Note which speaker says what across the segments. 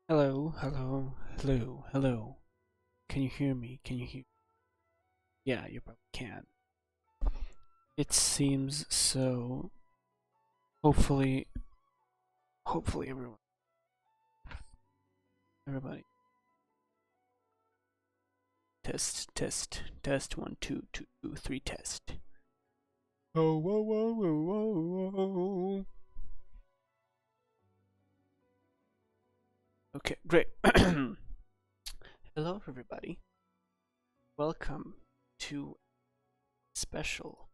Speaker 1: Hello, hello, hello, hello. Can you hear me? Can you hear? Yeah, you probably can. It seems so. Hopefully, hopefully everybody. Test, test, test. 1, 2, 2, 3. Test. Oh, whoa, whoa, whoa, whoa, whoa. Okay, great. Hello, everybody. Welcome to special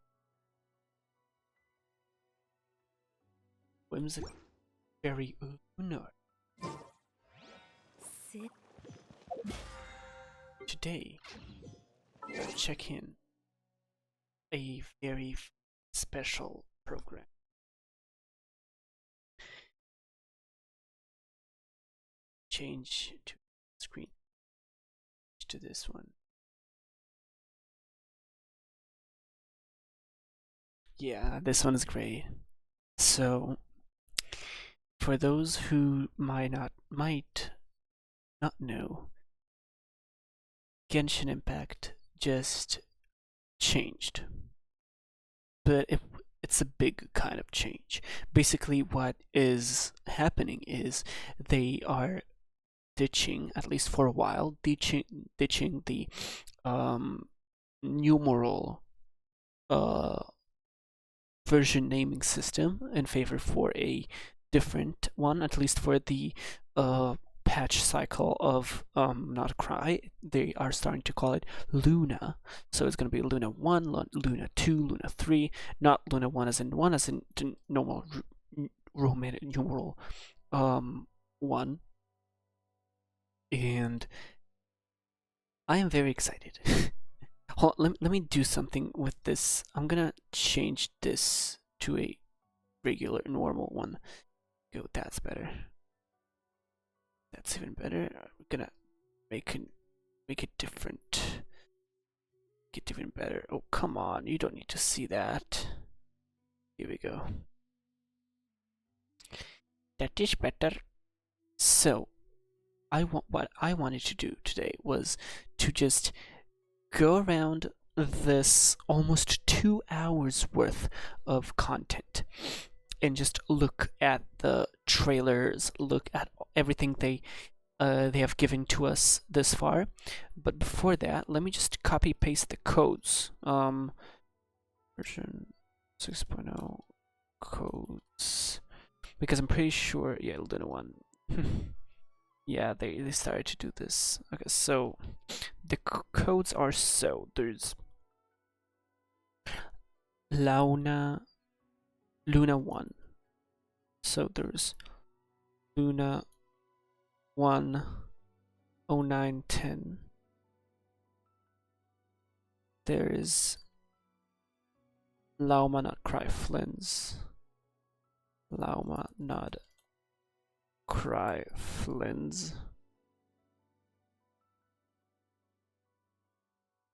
Speaker 1: whimsical very lunar.
Speaker 2: Sit.
Speaker 1: Today, we'll check in a very special program. Change to screen to this one. Yeah, this one is great. So, for those who might not know, Genshin Impact just changed, but it's a big kind of change. Basically, what is happening is they are ditching, at least for a while, ditching the numeral uh, version naming system in favor for a different one, at least for the patch cycle of not Cry. They are starting to call it Luna. So it's going to be Luna 1, Luna 2, Luna 3, not Luna 1 as in the normal Roman numeral 1. And I am very excited. Hold on, let me do something with this. I'm gonna change this to a regular normal one. Go, that's better. That's even better. We're gonna make it different. Get even better. Oh, come on, you don't need to see that. Here we go. That is better. So, what I wanted to do today was to just go around this almost 2 hours worth of content and just look at the trailers, look at everything they have given to us this far. But before that, let me just copy paste the codes. Version 6.0 codes, because I'm pretty sure, yeah, Luna 1. Yeah, they started to do this. Okay, so the codes are, so there's Luna 1. So there's Luna 1 09 10. There is Lauma Not Cry Flins. Lauma Not Cry Flins.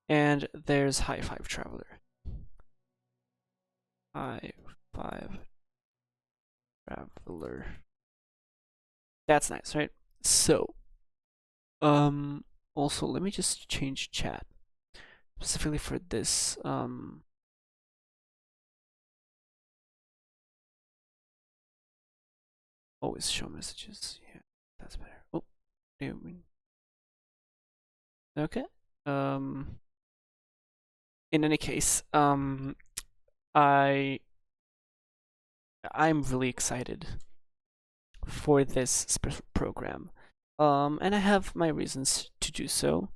Speaker 1: And there's High Five Traveler. High Five Traveler. That's nice, right? So, also let me just change chat specifically for this. Always show messages. Yeah, that's better. Oh, okay. In any case, I'm really excited for this special program. And I have my reasons to do so.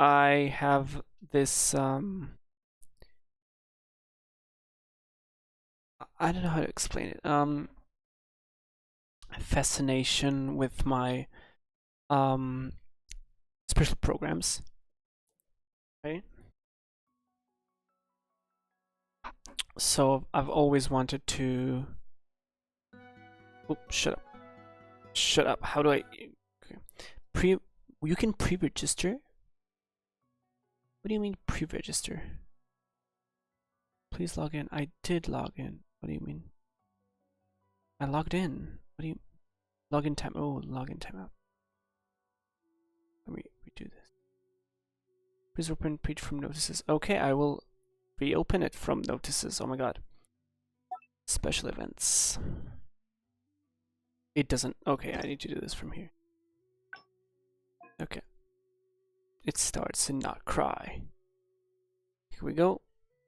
Speaker 1: I have this I don't know how to explain it. Fascination with my special programs, right? So I've always wanted to. Oh, shut up! Shut up! How do I? Okay. You can pre-register. What do you mean pre-register? Please log in. I did log in. What do you mean? I logged in. What do you... Login time. Oh, login timeout. Let me redo this. Please open page from notices. Okay, I will reopen it from notices. Oh my god. Special events. It doesn't... Okay, I need to do this from here. Okay. It starts in not cry. Here we go.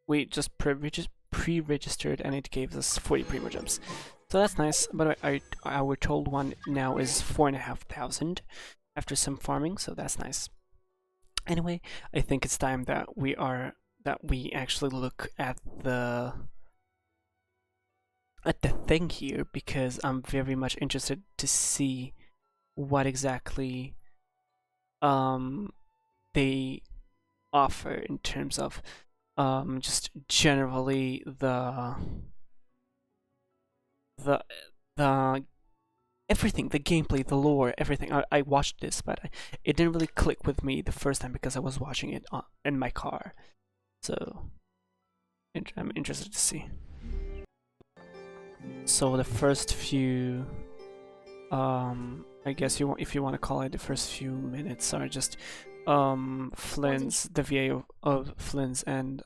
Speaker 1: We just pre-registered and it gave us 40 primo jumps. So that's nice. By the way, our told one now is 4,500 after some farming, so that's nice. Anyway, I think it's time that we actually look at the thing here, because I'm very much interested to see what exactly they offer in terms of just generally the everything, the gameplay, the lore, everything. I watched this, but it didn't really click with me the first time because I was watching it in my car. So I'm interested to see. So the first few, I guess if you want to call it, the first few minutes are just Flynn's, the VA of Flynn's and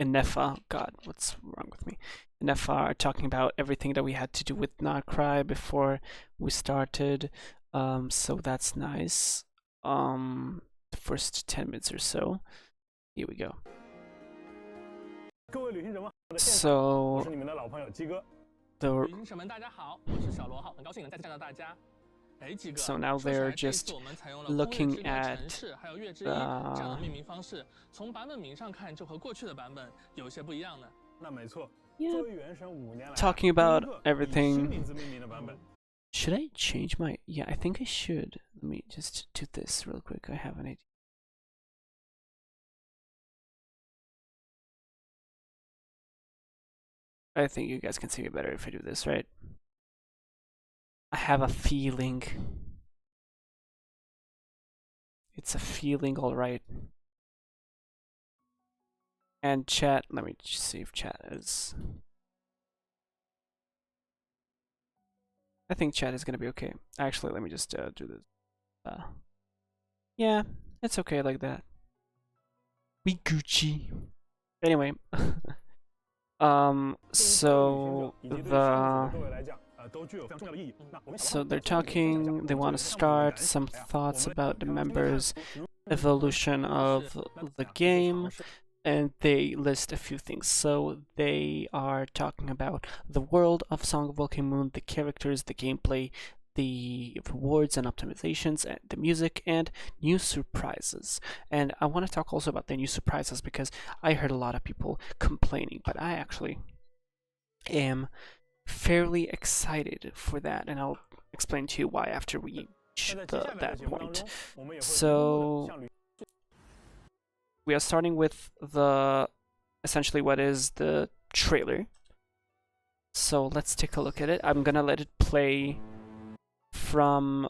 Speaker 1: and Nefa. God, what's wrong with me? Nefa are talking about everything that we had to do with Nacry before we started. So that's nice. The first 10 minutes or so. Here we go. So so now they're just looking at talking about everything. Should I change my... Yeah, I think I should. Let me just do this real quick. I have an idea. I think you guys can see me better if I do this, right? I have a feeling. It's a feeling, alright. And chat, let me just see if chat is... I think chat is gonna be okay. Actually, let me just do this. Yeah, it's okay like that. We Gucci. Anyway, so they're talking. They want to start some thoughts about the members' evolution of the game. And they list a few things. So they are talking about the world of Song of Volcano Moon, the characters, the gameplay, the rewards and optimizations, and the music, and new surprises. And I want to talk also about the new surprises because I heard a lot of people complaining, but I actually am fairly excited for that, and I'll explain to you why after we reach that point. So we are starting with essentially what is the trailer. So let's take a look at it. I'm gonna let it play from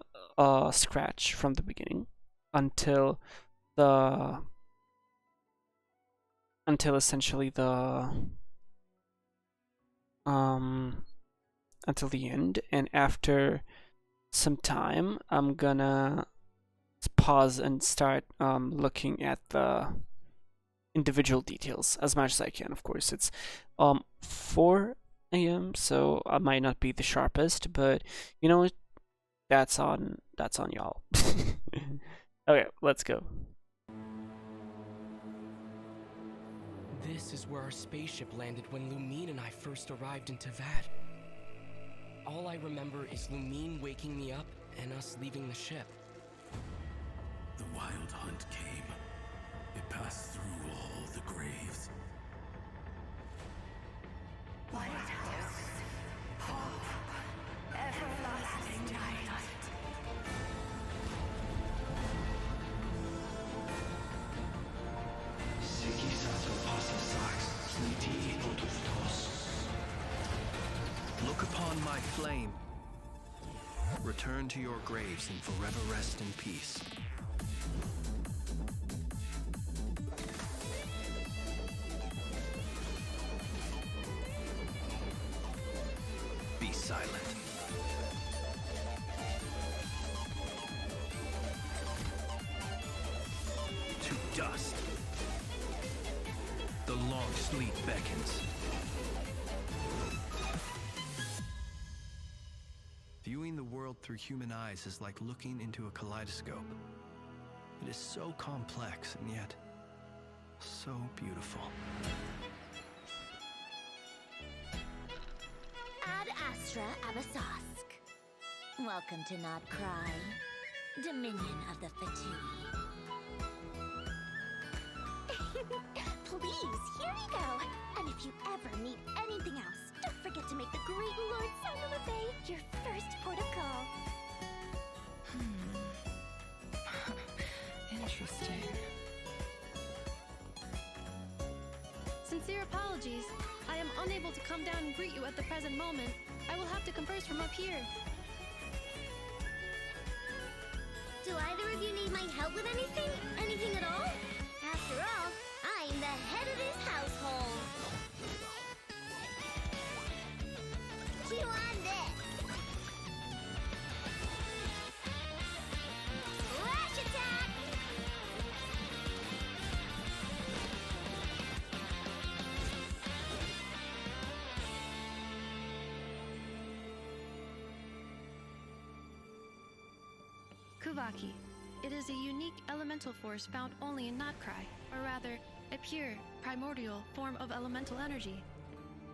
Speaker 1: scratch from the beginning until essentially until the end, and after some time I'm gonna pause and start looking at the individual details as much as I can. Of course, it's 4 a.m. so I might not be the sharpest, but you know, that's on y'all. Okay, let's go.
Speaker 2: This is where our spaceship landed when Lumine and I first arrived in Tavad. All I remember is Lumine waking me up and us leaving the ship.
Speaker 3: The wild hunt came. It passed through all the graves.
Speaker 4: Lighthouse, hope, everlasting night.
Speaker 3: Look upon my flame. Return to your graves and forever rest in peace. dust. The long sleep beckons. Viewing the world through human eyes is like looking into a kaleidoscope. It is so complex and yet so beautiful.
Speaker 5: Ad Astra Abasask. Welcome to Not Cry, Dominion of the Fatui. Please, here you go. And if you ever need anything else, don't forget to make the great Lord Saint your first port of call.
Speaker 6: Interesting. Sincere apologies. I am unable to come down and greet you at the present moment. I will have to converse from up here.
Speaker 5: Do either of you need my help with anything? Anything at all? After all, I'm the head of this household. Chew on this. Flash attack!
Speaker 6: Kuvaki. It is a unique elemental force found only in Notcry, or rather, a pure, primordial form of elemental energy.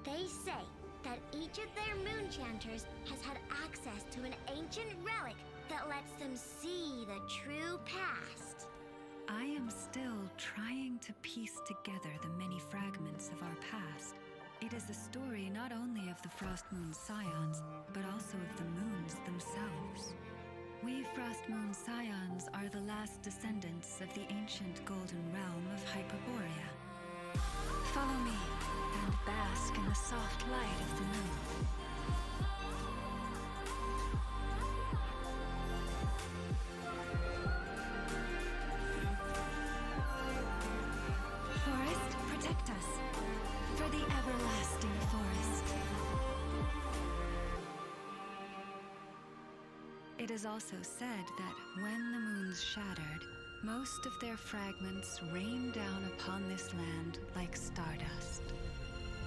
Speaker 5: They say that each of their moon chanters has had access to an ancient relic that lets them see the true past.
Speaker 7: I am still trying to piece together the many fragments of our past. It is a story not only of the Frost Moon Scions, but also of the moons themselves. We Frost Moon Scions are the last descendants of the ancient golden realm of Hyperborea. Follow me and bask in the soft light of the moon. Forest, protect us. For the everlasting forest. It is also said that when the moons shattered, most of their fragments rained down upon this land like stardust.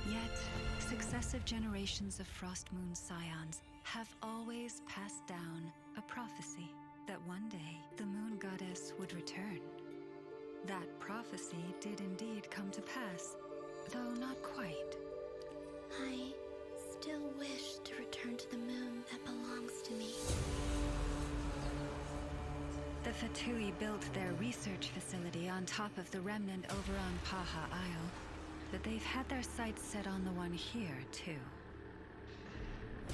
Speaker 7: Yet, successive generations of Frost Moon Scions have always passed down a prophecy that one day the moon goddess would return. That prophecy did indeed come to pass, though not quite.
Speaker 5: I still wish to return to the moon that belongs to me.
Speaker 7: The Fatui built their research facility on top of the remnant over on Paha Isle, but they've had their sights set on the one here, too.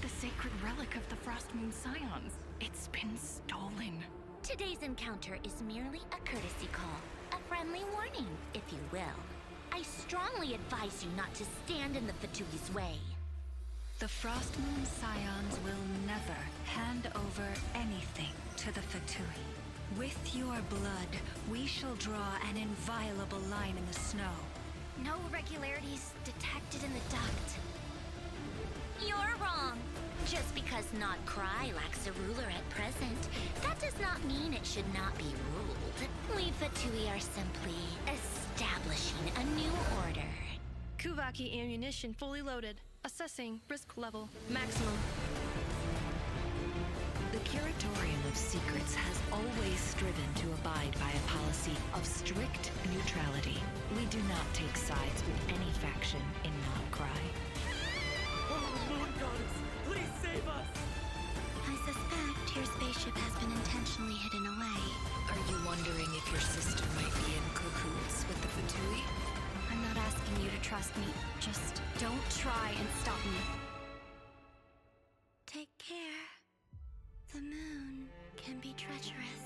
Speaker 8: The sacred relic of the Frost Moon Scions. It's been stolen.
Speaker 5: Today's encounter is merely a courtesy call, a friendly warning, if you will. I strongly advise you not to stand in the Fatui's way.
Speaker 7: The Frost Moon Scions will never hand over anything to the Fatui. With your blood, we shall draw an inviolable line in the snow.
Speaker 5: No irregularities detected in the duct. You're wrong. Just because Not Cry lacks a ruler at present, that does not mean it should not be ruled. We Fatui are simply establishing a new order.
Speaker 6: Kuvaki ammunition fully loaded. Assessing risk level. Maximum.
Speaker 9: The Curatorium of Secrets has always striven to abide by a policy of strict neutrality. We do not take sides with any faction in Not Cry.
Speaker 2: Oh, Moon Goddess, please save us!
Speaker 5: I suspect your spaceship has been intentionally hidden away.
Speaker 9: Are you wondering if your sister might be in cahoots with the Fatui?
Speaker 5: I'm not asking you to trust me. Just don't try and stop me. Take care. The moon can be treacherous.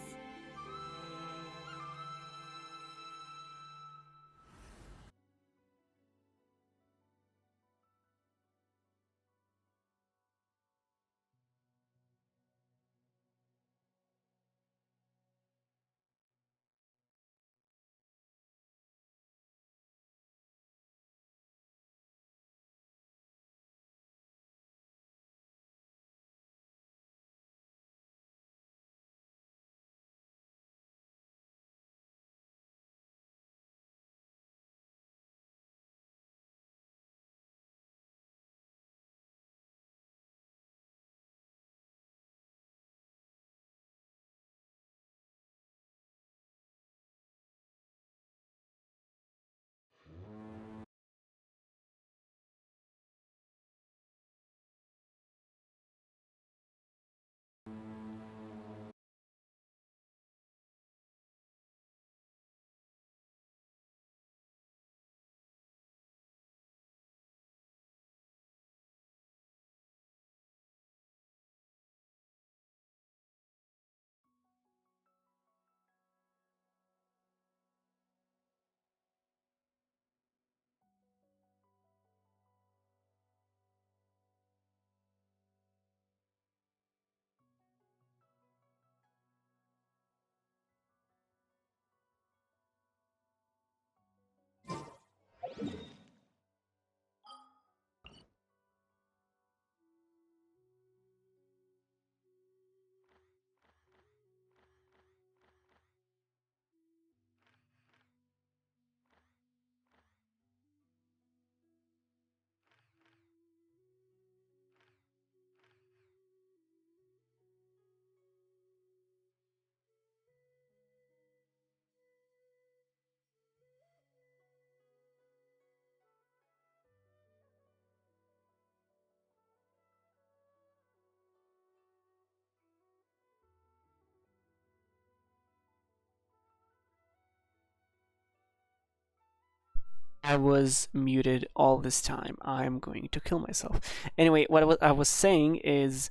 Speaker 1: I was muted all this time. I'm going to kill myself. Anyway, what I was saying is,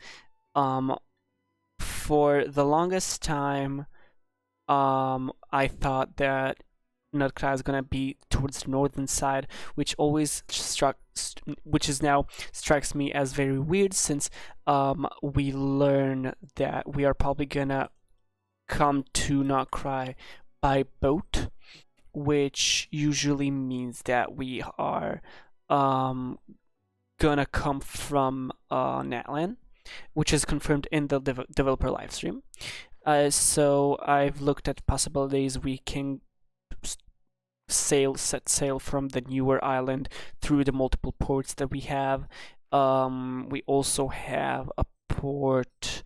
Speaker 1: for the longest time, I thought that Nutcracker is gonna be towards the northern side, which now strikes me as very weird, since we learn that we are probably gonna come to Nutcracker by boat, which usually means that we are gonna come from Natlan, which is confirmed in the developer livestream. So I've looked at possibilities. We can set sail from the newer island through the multiple ports that we have. We also have a port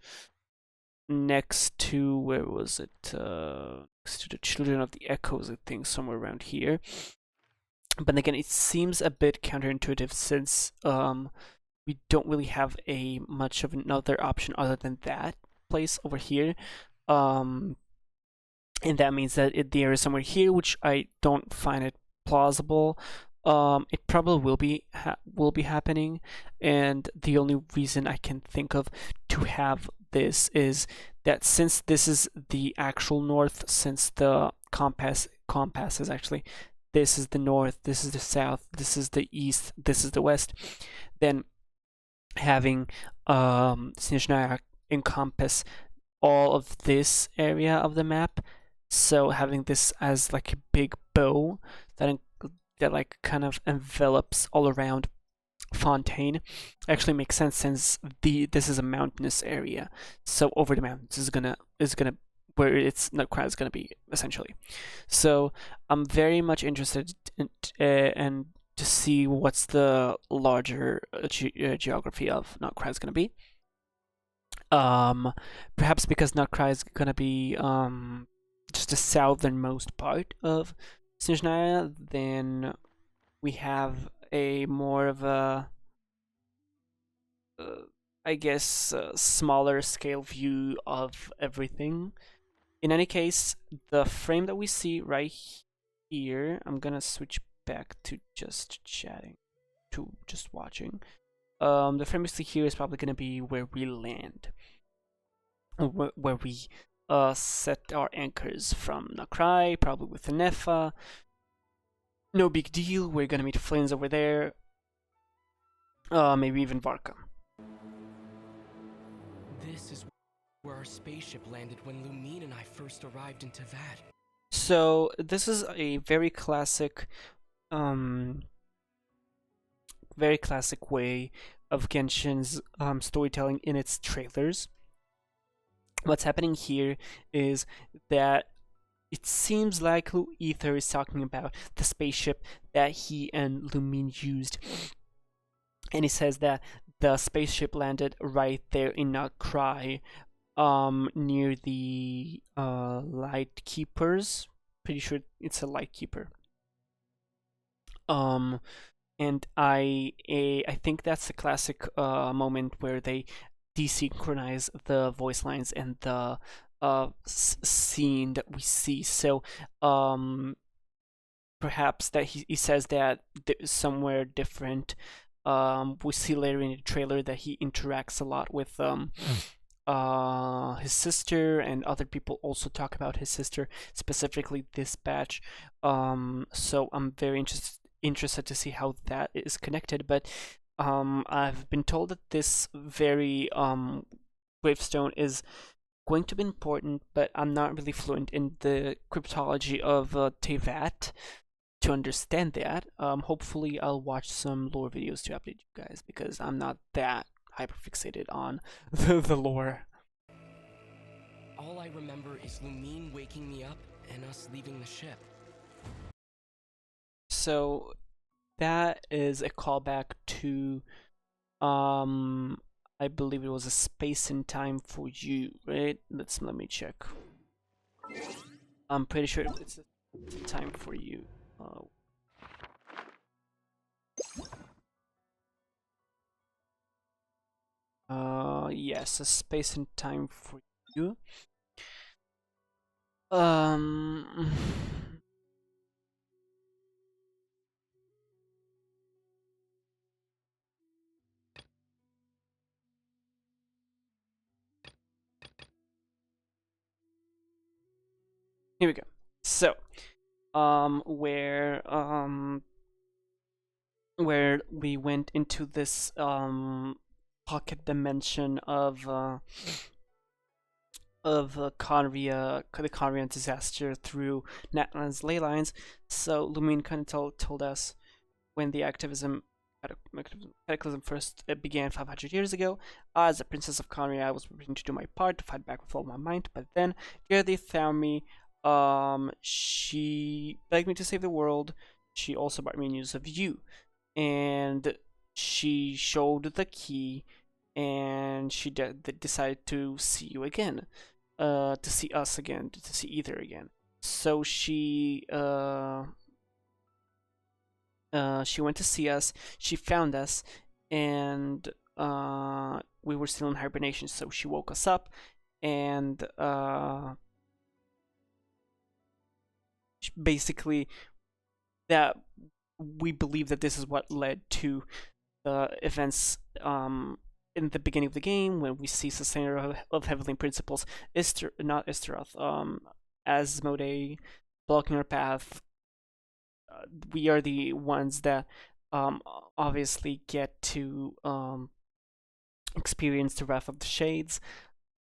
Speaker 1: next to, where was it? Next to the Children of the Echoes, I think, somewhere around here. But again, it seems a bit counterintuitive, since we don't really have much of another option other than that place over here. And that means that there is somewhere here, which I don't find it plausible. It probably will be happening, and the only reason I can think of to have this is that since this is the actual north, since the compass is actually, this is the north, this is the south, this is the east, this is the west, then having Snezhnaya encompass all of this area of the map, so having this as like a big bow that like kind of envelops all around Fontaine actually makes sense, since this is a mountainous area. So over the mountains is gonna where it's Nutcracker is gonna be, essentially. So I'm very much interested in to see what's the larger geography of Nutcracker is gonna be. Perhaps because Nutcracker is gonna be just the southernmost part of Snezhnaya, then we have a more of a I guess smaller scale view of everything. In any case, the frame that we see right here, I'm gonna switch back to just chatting, to just watching. The frame we see here is probably gonna be where we land, where we set our anchors from Nutcracker, probably with the Nefa. No big deal, we're gonna meet Flames over there. Maybe even Varka.
Speaker 2: This is where our spaceship landed when Lumine and I first arrived in Tavad.
Speaker 1: So this is a very classic way of Genshin's storytelling in its trailers. What's happening here is that it seems like Ether is talking about the spaceship that he and Lumine used, and he says that the spaceship landed right there in Nutcracker, near the Light Keepers. Pretty sure it's a Light Keeper. And I think that's a classic moment where they desynchronize the voice lines and the scene that we see. So perhaps that he says that somewhere different. We see later in the trailer that he interacts a lot with his sister, and other people also talk about his sister, specifically Dispatch. So I'm very interested to see how that is connected. But I've been told that this very gravestone is going to be important, but I'm not really fluent in the cryptology of Teyvat to understand that. Hopefully I'll watch some lore videos to update you guys, because I'm not that hyperfixated on the lore.
Speaker 2: All I remember is Lumine waking me up and us leaving the ship.
Speaker 1: So that is a callback to I believe it was A Space and Time for You, right? Let me check. I'm pretty sure it's A Time for You. Yes, A Space and Time for You. here we go. So, where we went into this pocket dimension of Conria, the Conrian disaster through Natlan's ley lines. So Lumine kind of told us when the cataclysm first began 500 years ago. As a princess of Conria, I was preparing to do my part to fight back with all my might. But then Gertie found me. She begged me to save the world. She also brought me news of you, and she showed the key, and she decided to see you again, to see us again, to see either again. So she went to see us. She found us, and we were still in hibernation. So she woke us up, and basically that we believe that this is what led to the events in the beginning of the game when we see Sustainer of Heavenly Principles, Asmodee blocking our path. We are the ones that obviously get to experience the Wrath of the Shades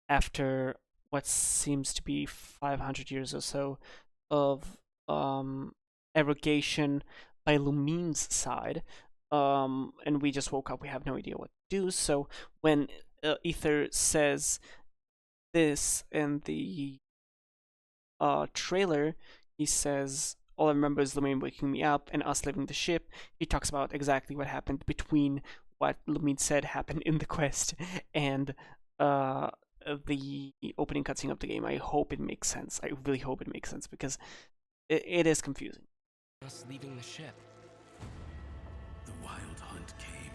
Speaker 1: after what seems to be 500 years or so of abrogation by Lumine's side, and we just woke up. We have no idea what to do. So when Ether says this in the trailer, he says, "All I remember is Lumine waking me up and us leaving the ship." He talks about exactly what happened between what Lumine said happened in the quest and the opening cutscene of the game. I hope it makes sense. I really hope it makes sense because it is confusing.
Speaker 2: Us leaving the ship.
Speaker 10: The wild hunt came.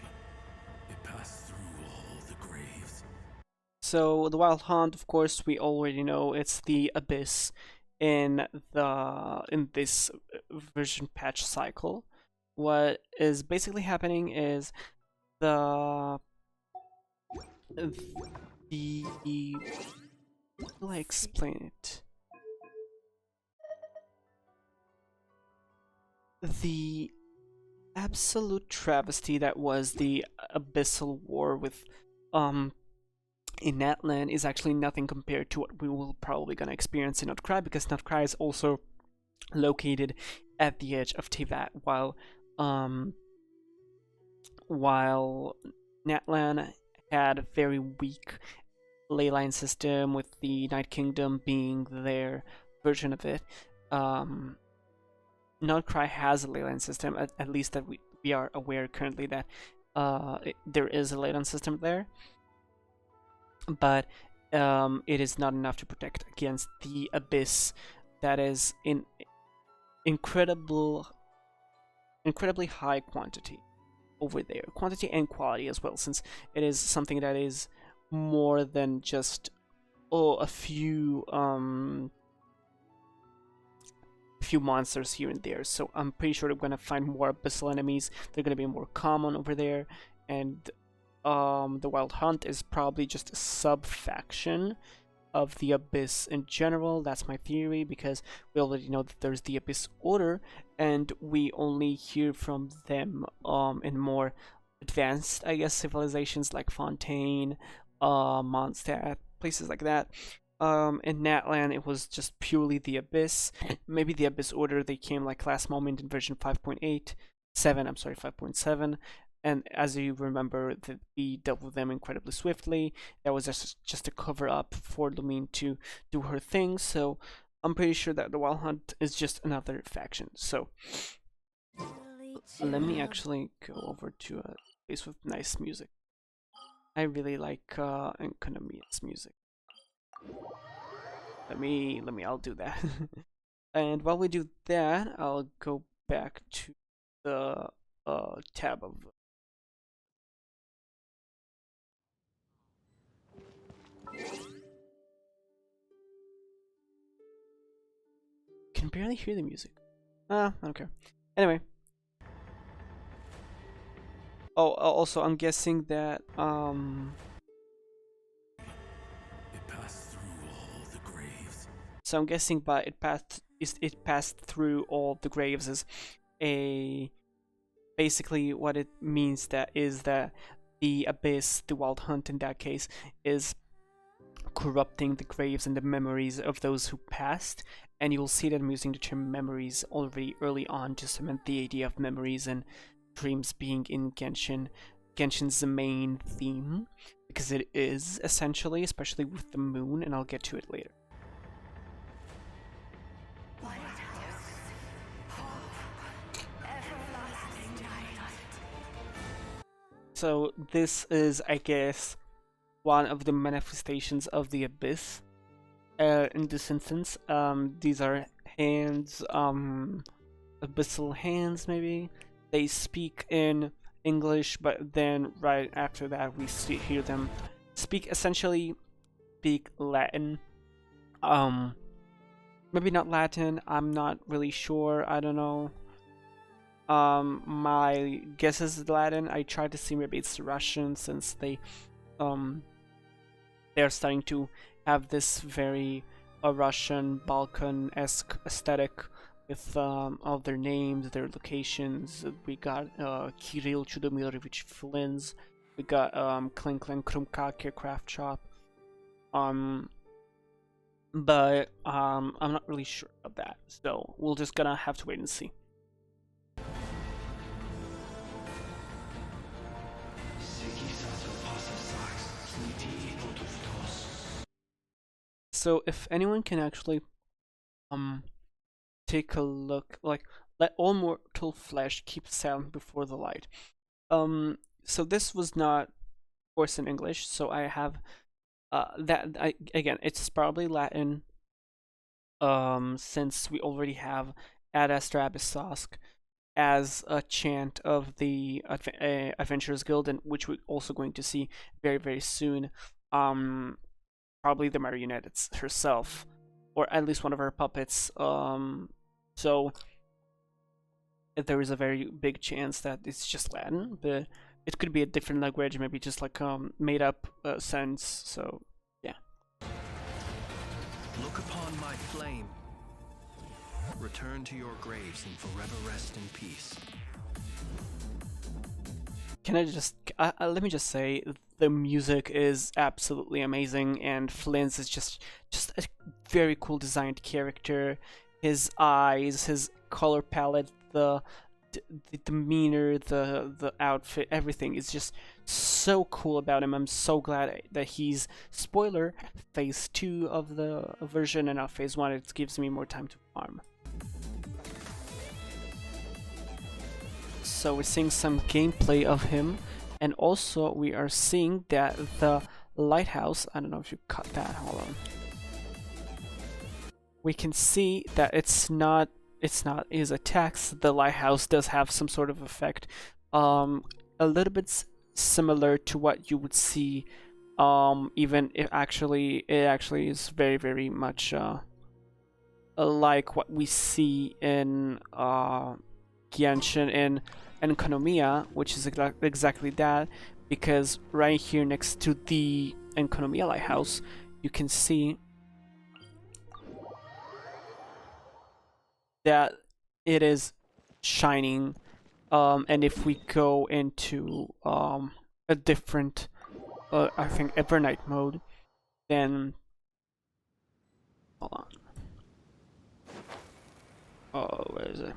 Speaker 10: It passed through all the graves.
Speaker 1: So the wild hunt, of course, we already know it's the abyss in this version patch cycle. What is basically happening is how will I explain it? The absolute travesty that was the abyssal war with in Natlan is actually nothing compared to what we will probably gonna experience in Notcry, because Notcry is also located at the edge of Teyvat, while Natlan had a very weak leyline system, with the Night Kingdom being their version of it. Notcry has a leyline system, at least that we are aware currently that there is a leyline system there, but it is not enough to protect against the abyss that is in incredibly high quantity over there, quantity and quality as well, since it is something that is more than just a few monsters here and there. So I'm pretty sure we're gonna find more abyssal enemies. They're gonna be more common over there, and the Wild Hunt is probably just a sub-faction of the Abyss in general. That's my theory, because we already know that there's the Abyss Order, and we only hear from them in more advanced, I guess, civilizations like Fontaine, Mondstadt, places like that. In Natlan, it was just purely the Abyss. Maybe the Abyss Order, they came like last moment in version 5.7, and as you remember, we dealt with them incredibly swiftly. That was just a cover up for Lumine to do her thing, so I'm pretty sure that the Wild Hunt is just another faction. So let me actually go over to a place with nice music. I really like Enkonomiya's music. I'll do that. And while we do that, I'll go back to the tab of can barely hear the music. I don't care. Anyway. Oh, also, I'm guessing that So I'm guessing by it passed through all the graves is a basically what it means that is that the abyss, the wild hunt in that case, is corrupting the graves and the memories of those who passed. And you'll see that I'm using the term memories already early on to cement the idea of memories and dreams being in Genshin. Genshin's the main theme, because it is essentially, especially with the moon, and I'll get to it later. So this is, I guess, one of the manifestations of the abyss. In this instance, these are hands, abyssal hands, maybe. They speak in English, but then right after that we hear them essentially speak Latin. Maybe not Latin, I'm not really sure, I don't know. My guess is Latin. I tried to see maybe it's Russian, since they're starting to have this very Russian Balkan-esque aesthetic with all their names, their locations. We got Kirill Chudomirovich Flins. We got Kling Kling Krumkake Craft Shop. But I'm not really sure of that, so we're just gonna have to wait and see. So if anyone can actually take a look, like, let all mortal flesh keep silent before the light. So this was not, of course, in English, so I have again, it's probably Latin, since we already have Ad Astra Abyssosk as a chant of the Adventurers Guild, and which we're also going to see very, very soon. Probably the marionette herself, or at least one of her puppets. So there is a very big chance that it's just Latin, but it could be a different language, maybe just like made up sense. So yeah.
Speaker 3: Look upon my flame. Return to your graves and forever rest in peace.
Speaker 1: Can I just let me just say, the music is absolutely amazing, and Flins is just a very cool designed character. His eyes, his color palette, the demeanor, the outfit, everything is just so cool about him. I'm so glad that he's, spoiler, phase 2 of the version and not phase 1. It gives me more time to farm. So we're seeing some gameplay of him, and also we are seeing that the lighthouse, I don't know if you cut that, hold on. We can see that it's not his attacks. The lighthouse does have some sort of effect, a little bit similar to what you would see, even if it actually is very, very much like what we see in Genshin in Enkonomiya, which is exactly that, because right here next to the Enkonomiya lighthouse, you can see that it is shining, and if we go into a different, I think, Evernight mode, then hold on. Oh, where is it?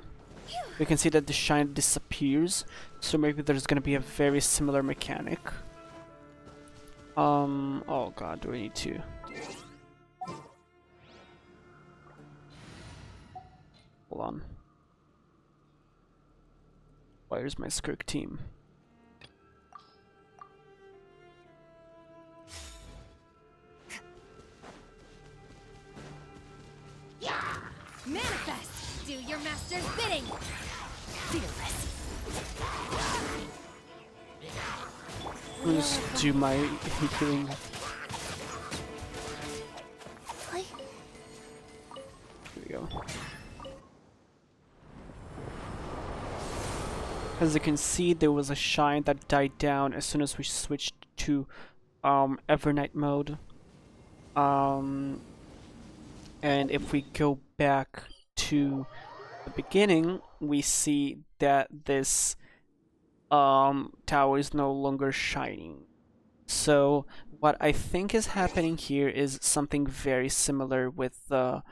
Speaker 1: We can see that the shine disappears, so maybe there's gonna be a very similar mechanic. Oh god, do I need to? Hold on. Where's my Skirk team?
Speaker 5: Manifest! Do your master's bidding! Fearless.
Speaker 1: Let's do my healing. Here we go. As you can see, there was a shine that died down as soon as we switched to Evernight mode. And if we go back to the beginning, we see that this tower is no longer shining. So what I think is happening here is something very similar with the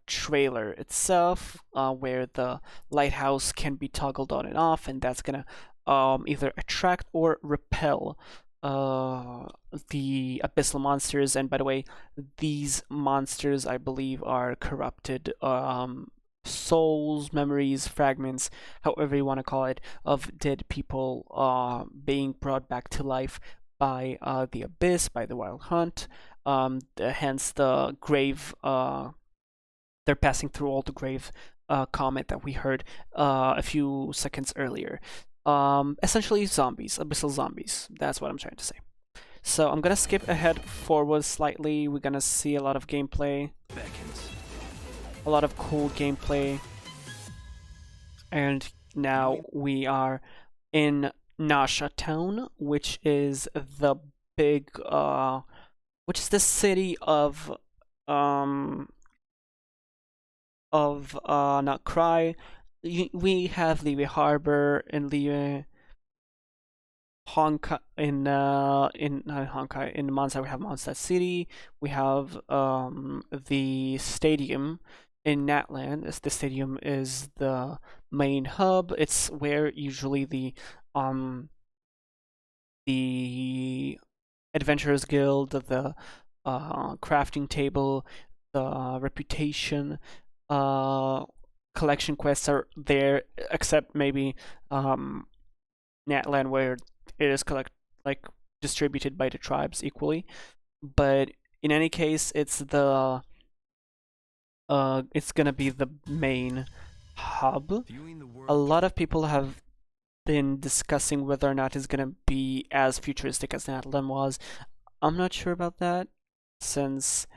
Speaker 1: trailer itself, where the lighthouse can be toggled on and off, and that's gonna either attract or repel the abyssal monsters. And by the way, these monsters, I believe, are corrupted souls, memories, fragments, however you want to call it, of dead people being brought back to life by the abyss, by the wild hunt. Hence the grave. They're passing through all the grave comment that we heard a few seconds earlier. Essentially zombies, abyssal zombies. That's what I'm trying to say. So I'm gonna skip ahead forward slightly. We're gonna see a lot of gameplay.
Speaker 3: Beckons.
Speaker 1: A lot of cool gameplay. And now we are in Nasha Town, which is the big which is the city of not Cry. We have Liyue Harbor and Liyue Honkai in not Honkai, in Mondstadt we have Mondstadt City. We have the stadium in Natlan. The stadium is the main hub. It's where usually the Adventurers Guild, the crafting table, the reputation collection quests are there, except maybe Natlan, where it is distributed by the tribes equally. But in any case, it's gonna be the main hub. A lot of people have been discussing whether or not it's gonna be as futuristic as Natlan was. I'm not sure about that, since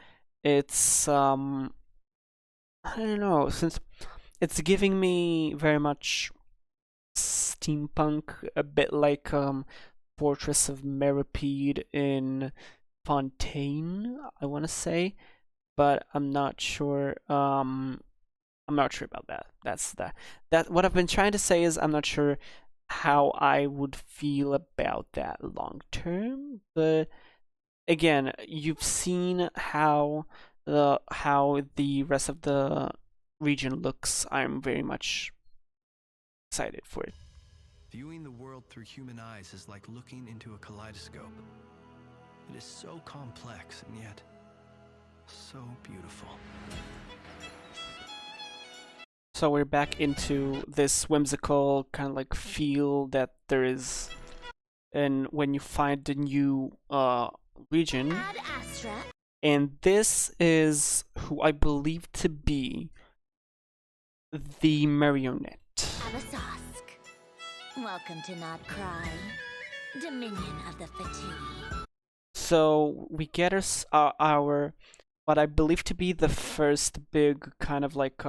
Speaker 1: it's I don't know, since it's giving me very much steampunk, a bit like Fortress of Meripede in Fontaine, I want to say, but I'm not sure. I'm not sure about that. That what I've been trying to say is I'm not sure how I would feel about that long term. But again, you've seen how the rest of the region looks. I'm very much excited for it.
Speaker 3: Viewing the world through human eyes is like looking into a kaleidoscope. It is so complex and yet so beautiful.
Speaker 1: So we're back into this whimsical kind of like feel that there is, and when you find the new region. And this is who I believe to be the marionette.
Speaker 5: Abasosk. Welcome to Not Cry, Dominion of the Fatigue.
Speaker 1: So we get our what I believe to be the first big kind of like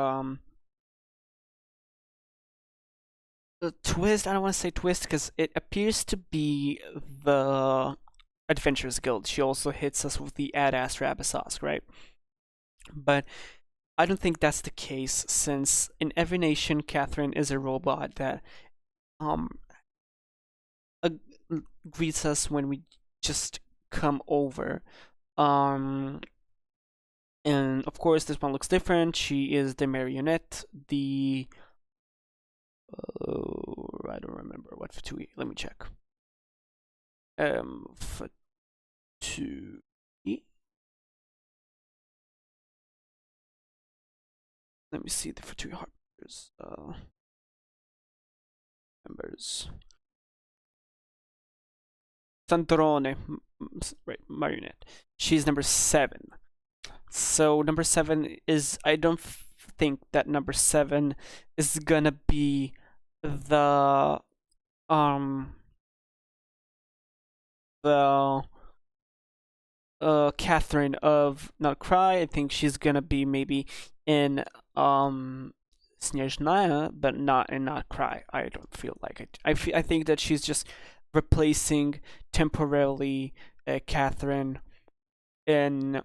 Speaker 1: twist. I don't want to say twist because it appears to be the Adventurers Guild. She also hits us with the Ad Astra Abasosk, right? But I don't think that's the case, since in every nation, Catherine is a robot that greets us when we just come over. And of course, this one looks different. She is the marionette. I don't remember what Fatui. Let me check. Fatui. Let me see the Fatui Harbors. Members. Santorone, right, marionette. She's number 7. So number 7 is, I don't think that number 7 is gonna be the Catherine of Not Cry. I think she's gonna be maybe in Snezhnaya, but not in Not Cry. I don't feel like it. I think that she's just replacing temporarily Catherine in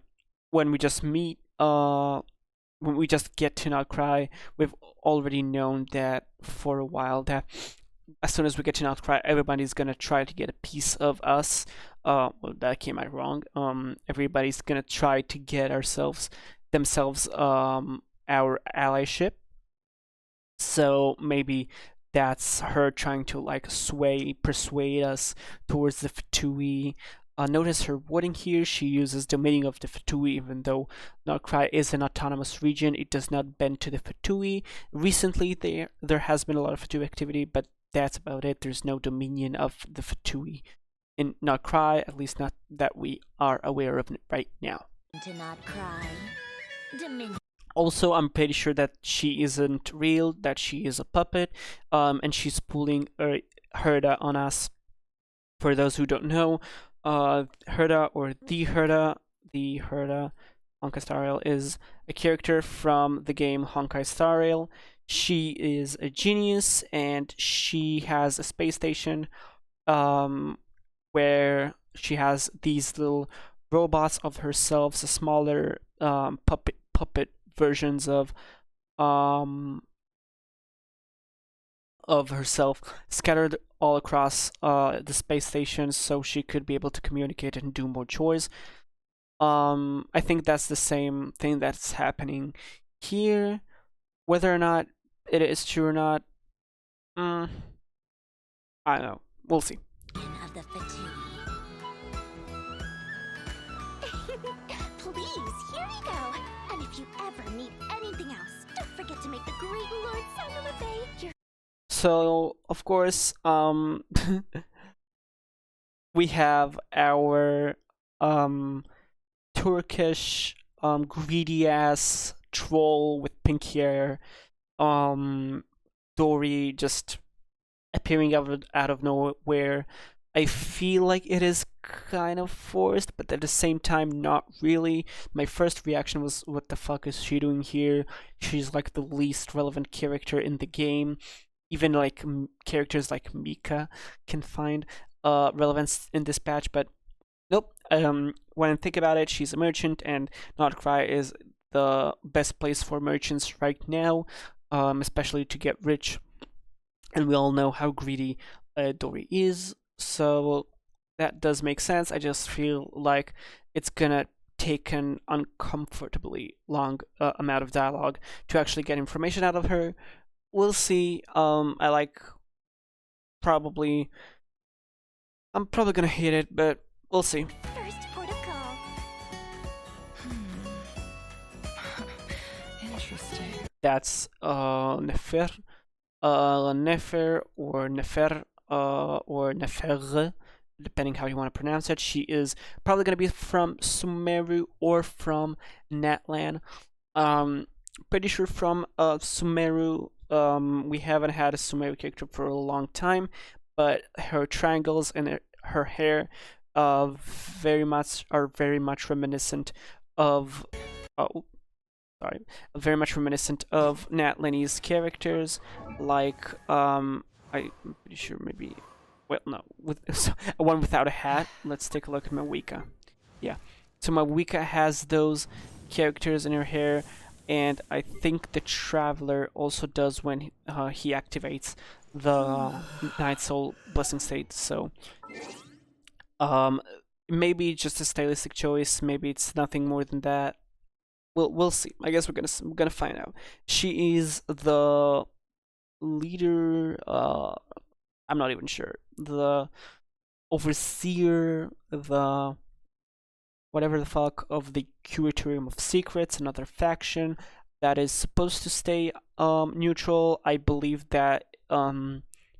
Speaker 1: when we just meet when we just get to Not Cry, we've already known that for a while that as soon as we get to Not Cry, everybody's gonna try to get a piece of us. Well, that came out wrong. Everybody's gonna try to get themselves our allyship. So maybe that's her trying to like persuade us towards the Fatui. Notice her wording here. She uses the meaning of the Fatui, even though Narcry is an autonomous region. It does not bend to the Fatui. Recently, there has been a lot of Fatui activity, but that's about it. There's no dominion of the Fatui in Narcry, at least not that we are aware of right now.
Speaker 5: To not cry. Dominion.
Speaker 1: Also, I'm pretty sure that she isn't real, that she is a puppet, and she's pulling Herda on us. For those who don't know, Herda or the Herda Honkai Star Rail is a character from the game Honkai Star Rail. She is a genius, and she has a space station where she has these little robots of herself, smaller puppet versions of herself scattered all across the space station, so she could be able to communicate and do more chores. I think that's the same thing that's happening here. Whether or not it is true or not, I don't know. We'll see.
Speaker 5: Of the fatigue. Please, here you go. And if you ever need anything else, don't forget to make the great Lord Sanalafay.
Speaker 1: So, of course, we have our Turkish greedy ass troll with pink hair, Dory just appearing out of nowhere. I feel like it is kind of forced, but at the same time, not really. My first reaction was, what the fuck is she doing here? She's like the least relevant character in the game. Even like characters like Mika can find relevance in this patch, but nope. When I think about it, she's a merchant, and Notcry is the best place for merchants right now, especially to get rich. And we all know how greedy Dory is, so that does make sense. I just feel like it's gonna take an uncomfortably long amount of dialogue to actually get information out of her. We'll see. I'm probably gonna hate it, but we'll see.
Speaker 5: First port of call.
Speaker 8: Interesting.
Speaker 1: That's Nefer, Nefer or Nefer, or Nefer, depending how you want to pronounce it. She is probably gonna be from Sumeru or from Natlan. Pretty sure from Sumeru. We haven't had a Sumeru character for a long time, but her triangles and her hair are very much reminiscent of Nat Lenny's characters. Like I'm pretty sure maybe, well, no, with one without a hat. Let's take a look at Mawika. Yeah, so Mawika has those characters in her hair. And I think the Traveler also does when he activates the Night Soul Blessing State. So, maybe just a stylistic choice. Maybe it's nothing more than that. We'll see. I guess we're gonna find out. She is the leader. I'm not even sure. The overseer. The whatever the fuck of the Curatorium of Secrets, another faction that is supposed to stay neutral. I believe that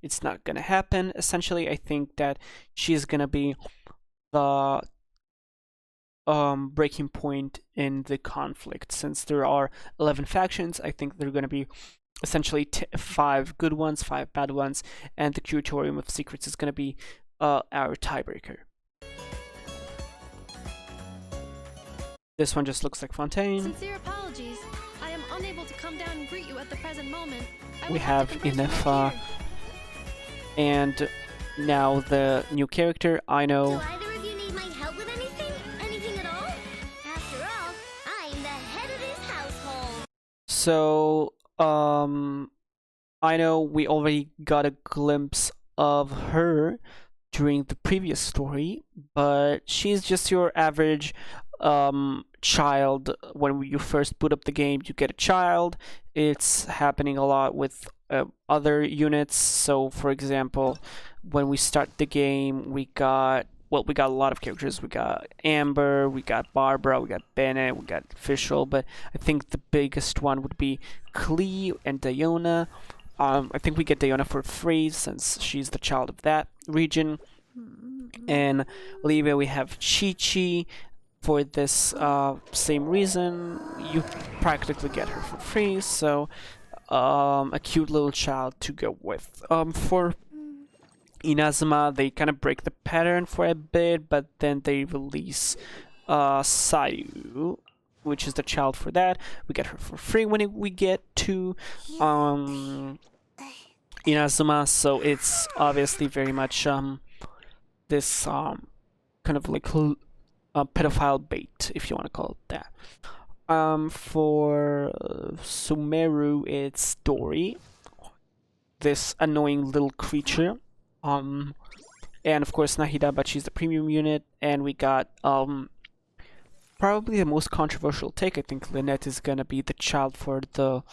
Speaker 1: it's not gonna happen. Essentially, I think that she's gonna be the breaking point in the conflict. Since there are 11 factions, I think there are gonna be essentially 5 good ones, 5 bad ones, and the Curatorium of Secrets is gonna be our tiebreaker. This one just looks like Fontaine.
Speaker 6: Sincere apologies. I am unable to come down and greet you at the present moment.
Speaker 1: We have Inefa, and now the new character, I know.
Speaker 5: Do either of you need my help with anything? Anything at all? After all, I'm the head of
Speaker 1: So, I know we already got a glimpse of her during the previous story, but she's just your average child. When you first boot up the game, you get a child. It's happening a lot with other units. So, for example, when we start the game, we got a lot of characters. We got Amber, we got Barbara, we got Bennett, we got Official, but I think the biggest one would be Klee and Diona. I think we get Diona for free since she's the child of that region. And Olivia, we have Chi-Chi. For this same reason, you practically get her for free, so a cute little child to go with. For Inazuma, they kind of break the pattern for a bit, but then they release Sayu, which is the child for that. We get her for free when we get to Inazuma, so it's obviously very much this kind of like pedophile bait, if you want to call it that. For Sumeru, it's Dory, this annoying little creature. And of course Nahida, but she's the premium unit. And we got probably the most controversial take. I think Lynette is gonna be the child for the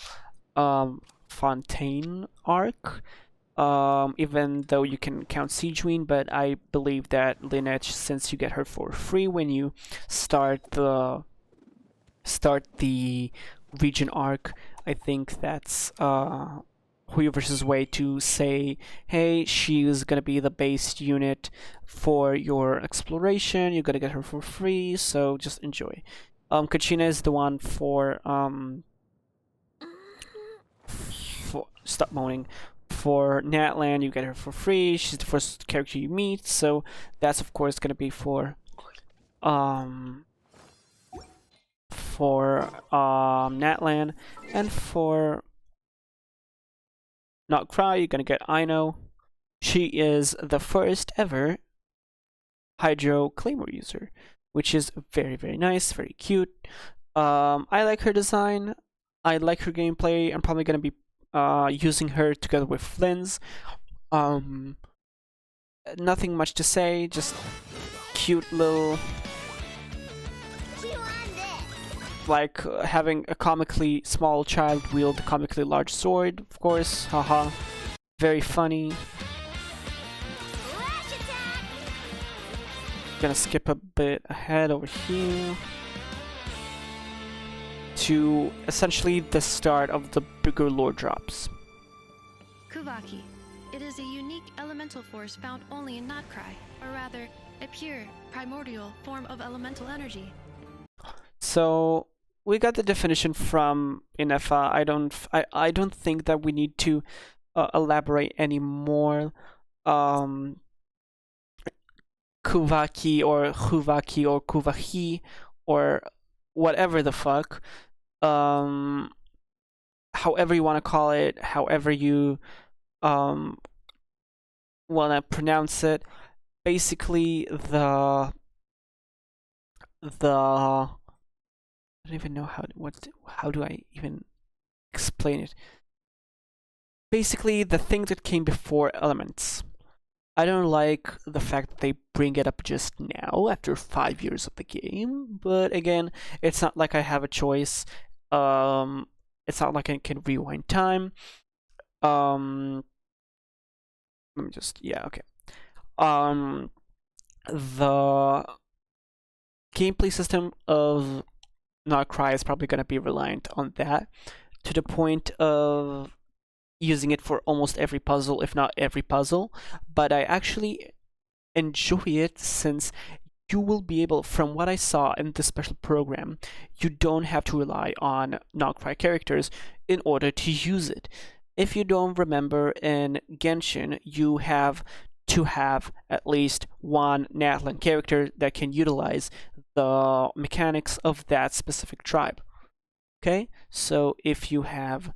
Speaker 1: Fontaine arc. Even though you can count Siegeween, but I believe that Lynette, since you get her for free when you start the region arc, I think that's Huyoverse's way to say, hey, she's gonna be the base unit for your exploration. You're gonna get her for free, so just enjoy. Kachina is the one for stop moaning. For Natlan, you get her for free. She's the first character you meet, so that's of course gonna be for Natlan. And for Not Cry, you're gonna get Aino. She is the first ever Hydro Claymore user, which is very, very nice, very cute. I like her design. I like her gameplay. I'm probably gonna be using her together with Flynn's. Nothing much to say, just cute little, like having a comically small child wield a comically large sword, of course, haha, very funny. Gonna skip a bit ahead over here to essentially the start of the bigger lore drops.
Speaker 6: Kuvaki. It is a unique elemental force found only in Notcry, or rather, a pure, primordial form of elemental energy.
Speaker 1: So we got the definition from Inefa. I don't think that we need to elaborate anymore. Kuvaki or Huvaki or Kuvahi or whatever the fuck. However you want to call it, however you want to pronounce it. Basically, I don't even know how do I even explain it. Basically, the thing that came before elements. I don't like the fact that they bring it up just now after 5 years of the game, but again, it's not like I have a choice. It's not like I can rewind time. Let me just, yeah, okay. The gameplay system of Not Cry is probably going to be reliant on that, to the point of using it for almost every puzzle, if not every puzzle. But I actually enjoy it since you will be able, from what I saw in this special program, you don't have to rely on Not Cry characters in order to use it. If you don't remember, in Genshin, you have to have at least one Natlan character that can utilize the mechanics of that specific tribe. Okay, so if you have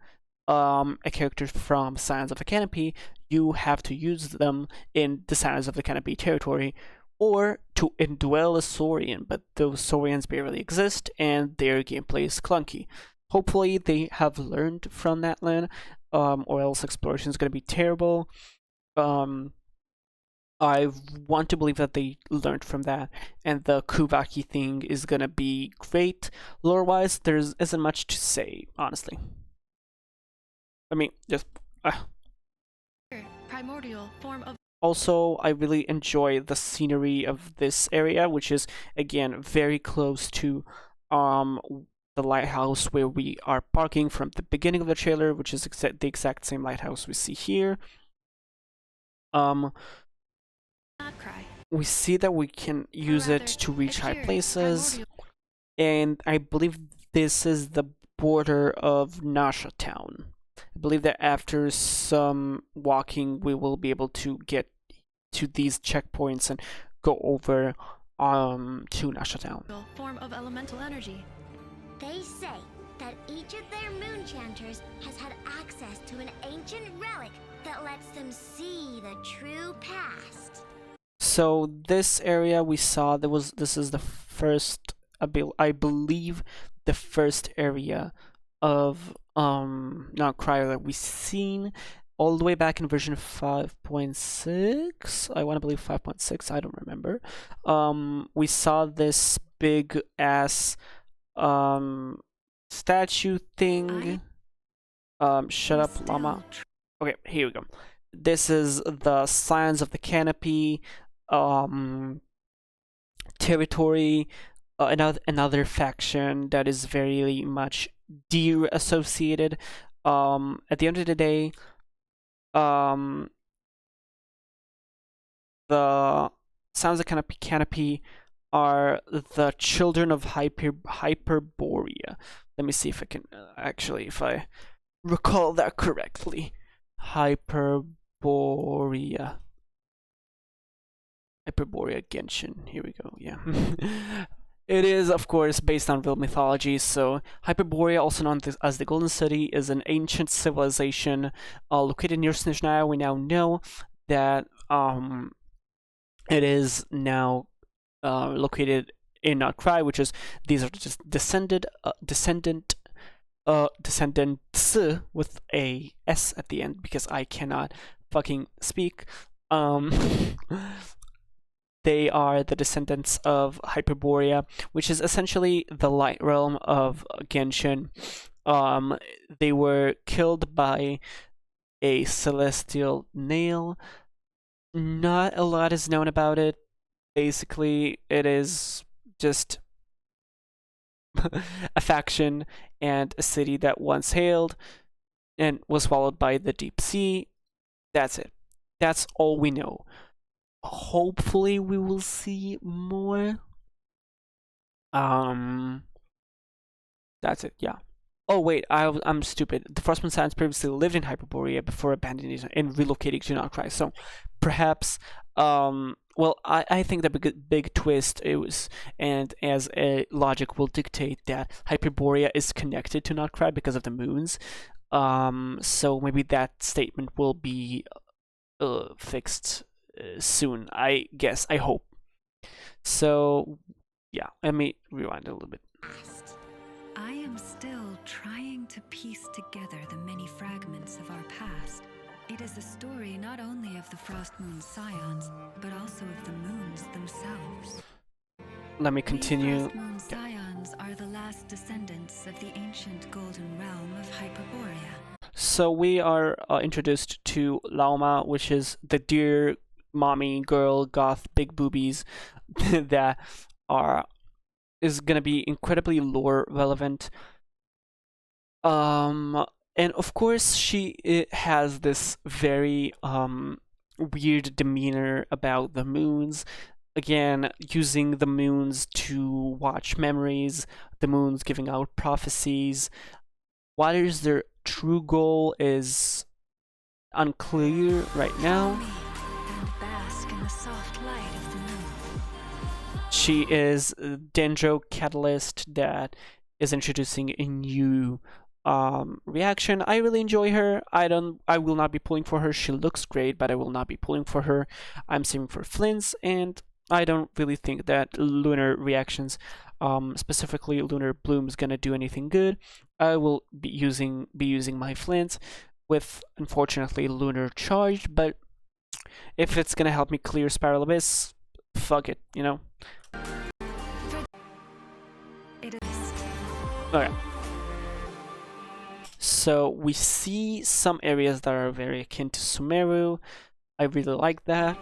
Speaker 1: a character from Scions of the Canopy, you have to use them in the Scions of the Canopy territory, or to indwell a Saurian, but those Saurians barely exist and their gameplay is clunky. Hopefully they have learned from that land, or else exploration is going to be terrible. I want to believe that they learned from that, and the Kuvaki thing is gonna be great. Lore-wise, there isn't much to say, honestly. I mean, just...
Speaker 6: Primordial form of...
Speaker 1: Also, I really enjoy the scenery of this area, which is, again, very close to the lighthouse where we are parking from the beginning of the trailer, which is the exact same lighthouse we see here. We see that we can use it to reach high places, and I believe this is the border of Nasha Town. I believe that after some walking, we will be able to get to these checkpoints and go over to Nasha Town.
Speaker 6: Form of elemental energy.
Speaker 5: They say that each of their moon chanters has had access to an ancient relic that lets them see the true past.
Speaker 1: So this area we saw, this is the first, I believe, the first area of not Cryo that we've seen all the way back in version 5.6. I want to believe 5.6. I don't remember. We saw this big ass statue thing. Shut up, llama. Okay, here we go. This is the Scions of the Canopy territory, another faction that is very much deer associated. At the end of the day, the Scions of the Canopy are the children of Hyperborea. Let me see if I can actually, if I recall that correctly. Hyperborea Genshin. Here we go. Yeah. It is, of course, based on real mythology. So, Hyperborea, also known as the Golden City, is an ancient civilization located near Snezhnaya. We now know that it is now located in Notcry, which is, these are just descendants with a S at the end, because I cannot fucking speak. They are the descendants of Hyperborea, which is essentially the light realm of Genshin. They were killed by a celestial nail. Not a lot is known about it. Basically, it is just a faction and a city that once hailed and was swallowed by the deep sea. That's it. That's all we know. Hopefully we will see more. That's it, yeah. Oh wait, I'm stupid. The Frostmourne Scions previously lived in Hyperborea before abandoning it and relocating to Notcry. So perhaps, well, I think the big twist is, and as a logic will dictate, that Hyperborea is connected to Notcry because of the moons. So maybe that statement will be fixed soon, I guess. I hope. So yeah, let me rewind a little bit.
Speaker 7: I am still trying to piece together the many fragments of our past. It is a story not only of the Frostmourne Scions, but also of the moons themselves.
Speaker 1: Let me continue.
Speaker 7: The Frostmourne Scions are the last descendants of the ancient golden realm of Hyperborea.
Speaker 1: So we are introduced to Lauma, which is the dear mommy girl goth big boobies that is gonna be incredibly lore relevant. And of course she has this very weird demeanor about the moons. Again, using the moons to watch memories, the moons giving out prophecies. What is their true goal is unclear right now. She is a Dendro catalyst that is introducing a new reaction. I really enjoy her. I will not be pulling for her. She looks great, but I will not be pulling for her. I'm saving for Flynn's, and I don't really think that lunar reactions, specifically lunar bloom, is gonna do anything good. I will be using my flint with, unfortunately, lunar charge, but if it's gonna help me clear Spiral Abyss, fuck it, you know? Okay. So we see some areas that are very akin to Sumeru. I really like that.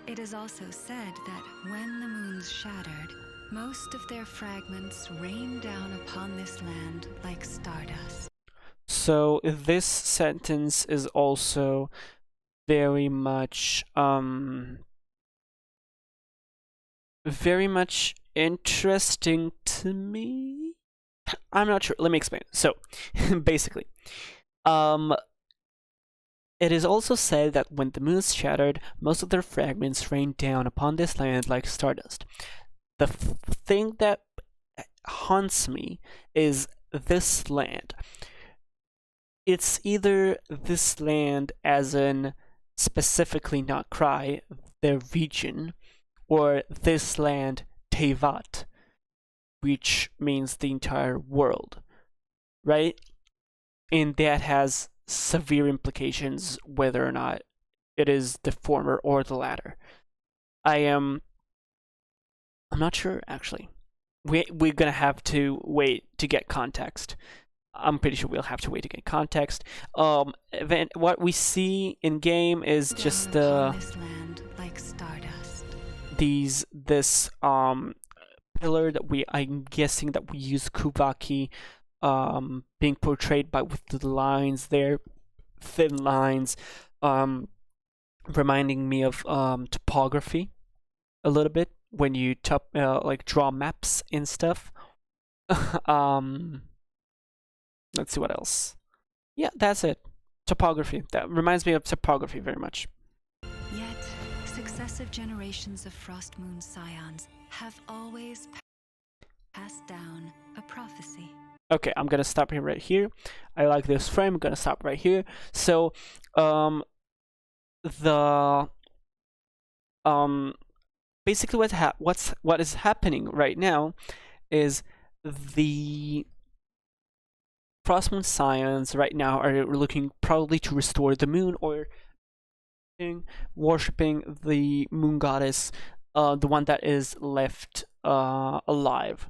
Speaker 7: It is also said that when the moons shattered, most of their fragments rained down upon this land like stardust.
Speaker 1: So this sentence is also very much interesting to me. I'm not sure. Let me explain. So basically, it is also said that when the moons shattered, most of their fragments rained down upon this land like stardust. The thing that haunts me is this land. It's either this land as in specifically not Cry, their region, or this land Tevat, which means the entire world, right? And that has severe implications whether or not it is the former or the latter. I'm not sure, actually. We're gonna have to wait to get context. I'm pretty sure we'll have to wait to get context. Then what we see in game is just
Speaker 7: this land like stardust.
Speaker 1: this pillar that I'm guessing that we use Kuvaki, being portrayed with the lines there, thin lines, reminding me of topography a little bit when you like draw maps and stuff. Let's see what else. Yeah, that's it. Topography. That reminds me of topography very much.
Speaker 7: Yet, successive generations of Frost Moon Scions have always passed down a prophecy.
Speaker 1: Okay, I'm gonna stop here right here. I like this frame. I'm gonna stop right here. So, basically what is happening right now is the Frostmoon Scions right now are looking probably to restore the moon, or worshipping the moon goddess, the one that is left alive.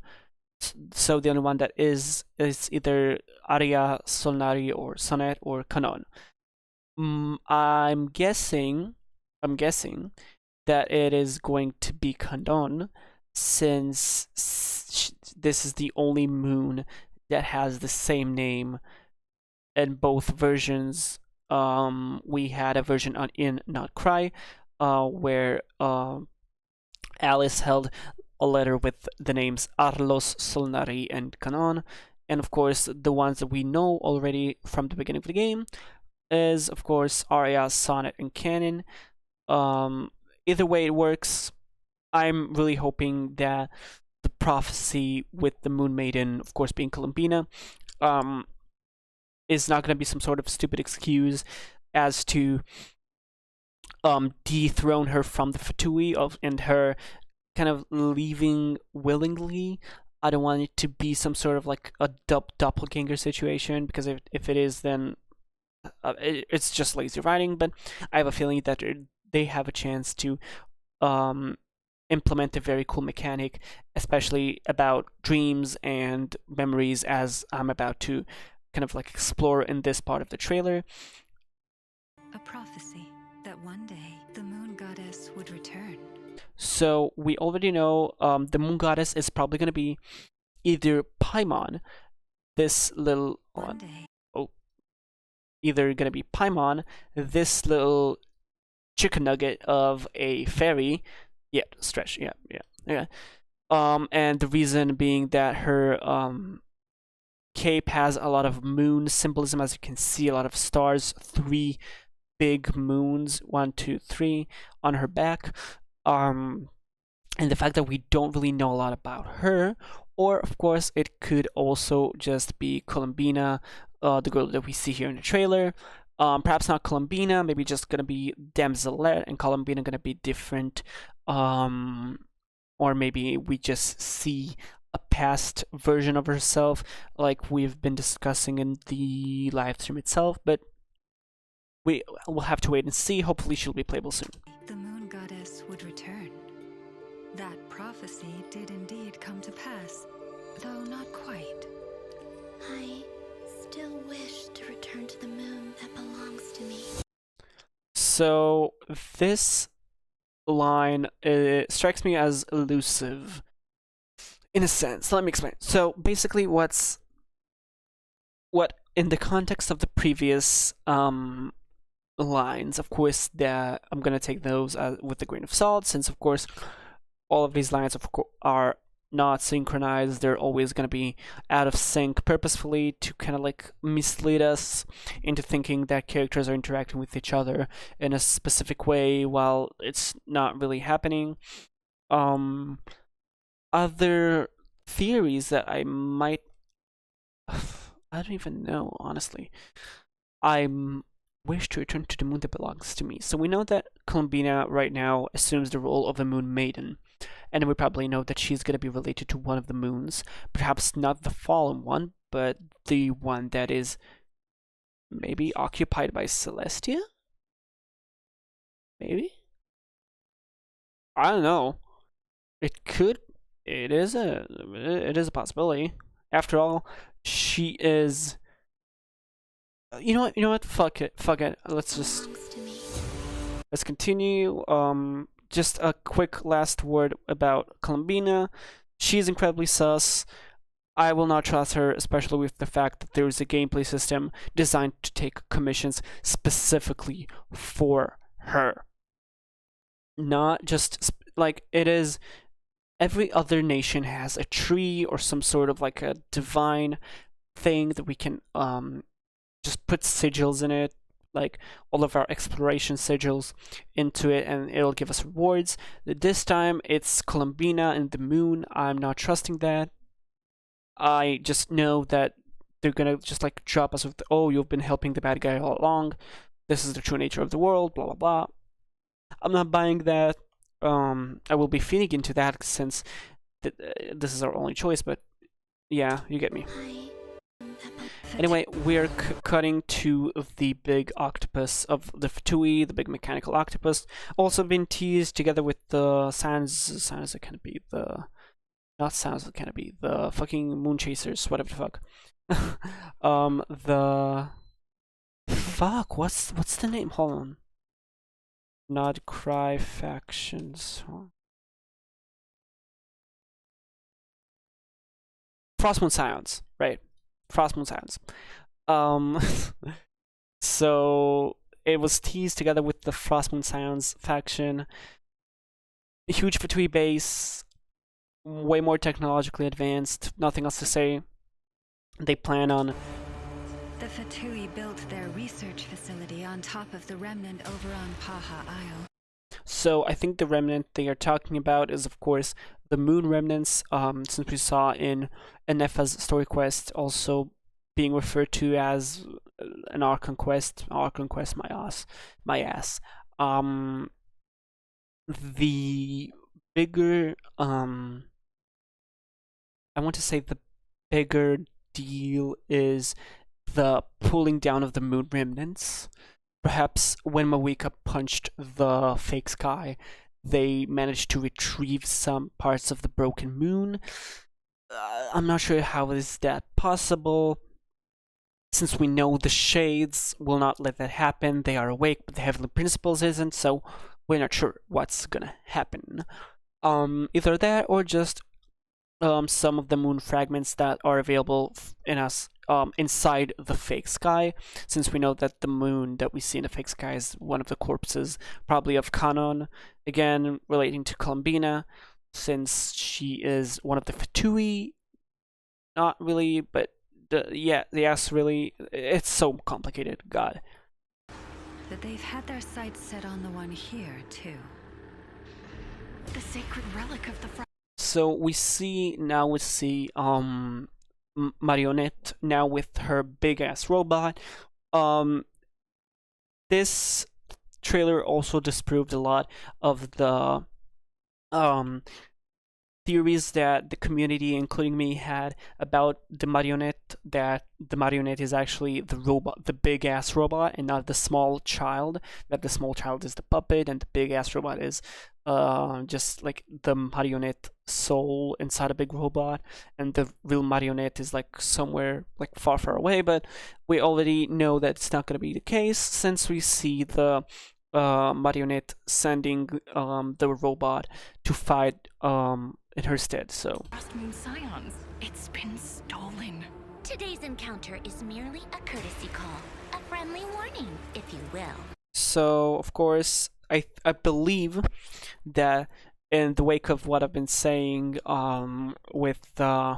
Speaker 1: So the only one that is either Arya, Solnari, or Sonet, or Kanon. I'm guessing that it is going to be Kanon, since this is the only moon that has the same name in both versions. We had a version in Not Cry, where Alice held a letter with the names Arlos, Solnari, and Kanon, and of course the ones that we know already from the beginning of the game is of course Arya, Sonnet, and Canon. Either way it works. I'm really hoping that the prophecy with the Moon Maiden, of course being Columbina, is not going to be some sort of stupid excuse as to dethrone her from the Fatui and her kind of leaving willingly. I don't want it to be some sort of like a doppelganger situation, because if it is, then it's just lazy writing. But I have a feeling that they have a chance to implement a very cool mechanic, especially about dreams and memories, as I'm about to kind of like explore in this part of the trailer.
Speaker 7: A prophecy that one day the moon goddess would return.
Speaker 1: So we already know the moon goddess is probably going to be either Paimon, this little either going to be Paimon, this little chicken nugget of a fairy. Yeah, stretch. Yeah. And the reason being that her cape has a lot of moon symbolism, as you can see, a lot of stars, 3 big moons, 1, 2, 3 on her back. And the fact that we don't really know a lot about her, or of course it could also just be Columbina, the girl that we see here in the trailer. Perhaps not Columbina, maybe just gonna be Damselette, and Columbina gonna be different. Or maybe we just see a past version of herself, like we've been discussing in the live stream itself, but we will have to wait and see. Hopefully she'll be playable soon.
Speaker 7: The moon goddess would return. That prophecy did indeed come to pass, though not quite.
Speaker 5: I still wish to return to the moon that belongs to me.
Speaker 1: So this line strikes me as elusive in a sense. Let me explain. So basically what in the context of the previous lines, of course, that I'm gonna take those with a grain of salt, since of course all of these lines are not synchronized. They're always gonna be out of sync purposefully to kind of like mislead us into thinking that characters are interacting with each other in a specific way while it's not really happening. Other theories that I might I don't even know, honestly. I wish to return to the moon that belongs to me. So we know that Columbina right now assumes the role of a moon maiden. And we probably know that she's going to be related to one of the moons. Perhaps not the fallen one, but the one that is maybe occupied by Celestia? Maybe? I don't know. It is a possibility. After all, she is... You know what? Fuck it. Let's continue. Just a quick last word about Columbina. She's incredibly sus. I will not trust her, especially with the fact that there is a gameplay system designed to take commissions specifically for her. Not just like it is. Every other nation has a tree or some sort of like a divine thing that we can just put sigils in it, like all of our exploration sigils into it, and it'll give us rewards. This time it's Columbina and the moon. I'm not trusting that. I just know that they're gonna just like drop us with, oh, you've been helping the bad guy all along. This is the true nature of the world, blah blah blah. I'm not buying that. I will be feeding into that since this is our only choice, but yeah, you get me. Anyway, we're cutting to the big octopus of the Fatui, the big mechanical octopus. Also been teased together with the sounds that can be the... Not sounds that can be the fucking moon chasers, whatever the fuck. The... Fuck, what's the name? Hold on. Not Cry Factions. Frostmoon Scions, right. Frostmoon Scions. So it was teased together with the Frostmoon Scions faction. A huge Fatui base, way more technologically advanced, nothing else to say. They plan on...
Speaker 7: The Fatui built their research facility on top of the remnant over on Paha Isle.
Speaker 1: So I think the remnant they are talking about is, of course, the moon remnants, since we saw in Nefa's story quest also being referred to as an Archon quest. Archon quest, my ass. The bigger, I want to say the bigger deal is the pulling down of the moon remnants. Perhaps when Mawika punched the fake sky, they managed to retrieve some parts of the broken moon. I'm not sure how is that possible, since we know the Shades will not let that happen. They are awake, but the Heavenly Principles isn't, so we're not sure what's gonna happen. Either that or just some of the moon fragments that are available inside the fake sky, since we know that the moon that we see in the fake sky is one of the corpses, probably of Kanon, again relating to Columbina, since she is one of the Fatui. Not really, but yes, really, it's so complicated, God.
Speaker 7: That they've had their sights set on the one here, too.
Speaker 8: The sacred relic of the
Speaker 1: So we see Marionette now with her big ass robot. This trailer also disproved a lot of the theories that the community, including me, had about the marionette, that the marionette is actually the robot, the big ass robot, and not the small child, that the small child is the puppet and the big ass robot is just like the marionette soul inside a big robot, and the real marionette is like somewhere like far far away. But we already know that it's not going to be the case, since we see the marionette sending the robot to fight in her stead. So
Speaker 8: Frost Moon Scions. It's been stolen.
Speaker 5: Today's encounter is merely a courtesy call, a friendly warning, if you will.
Speaker 1: So of course, I believe that in the wake of what I've been saying, with the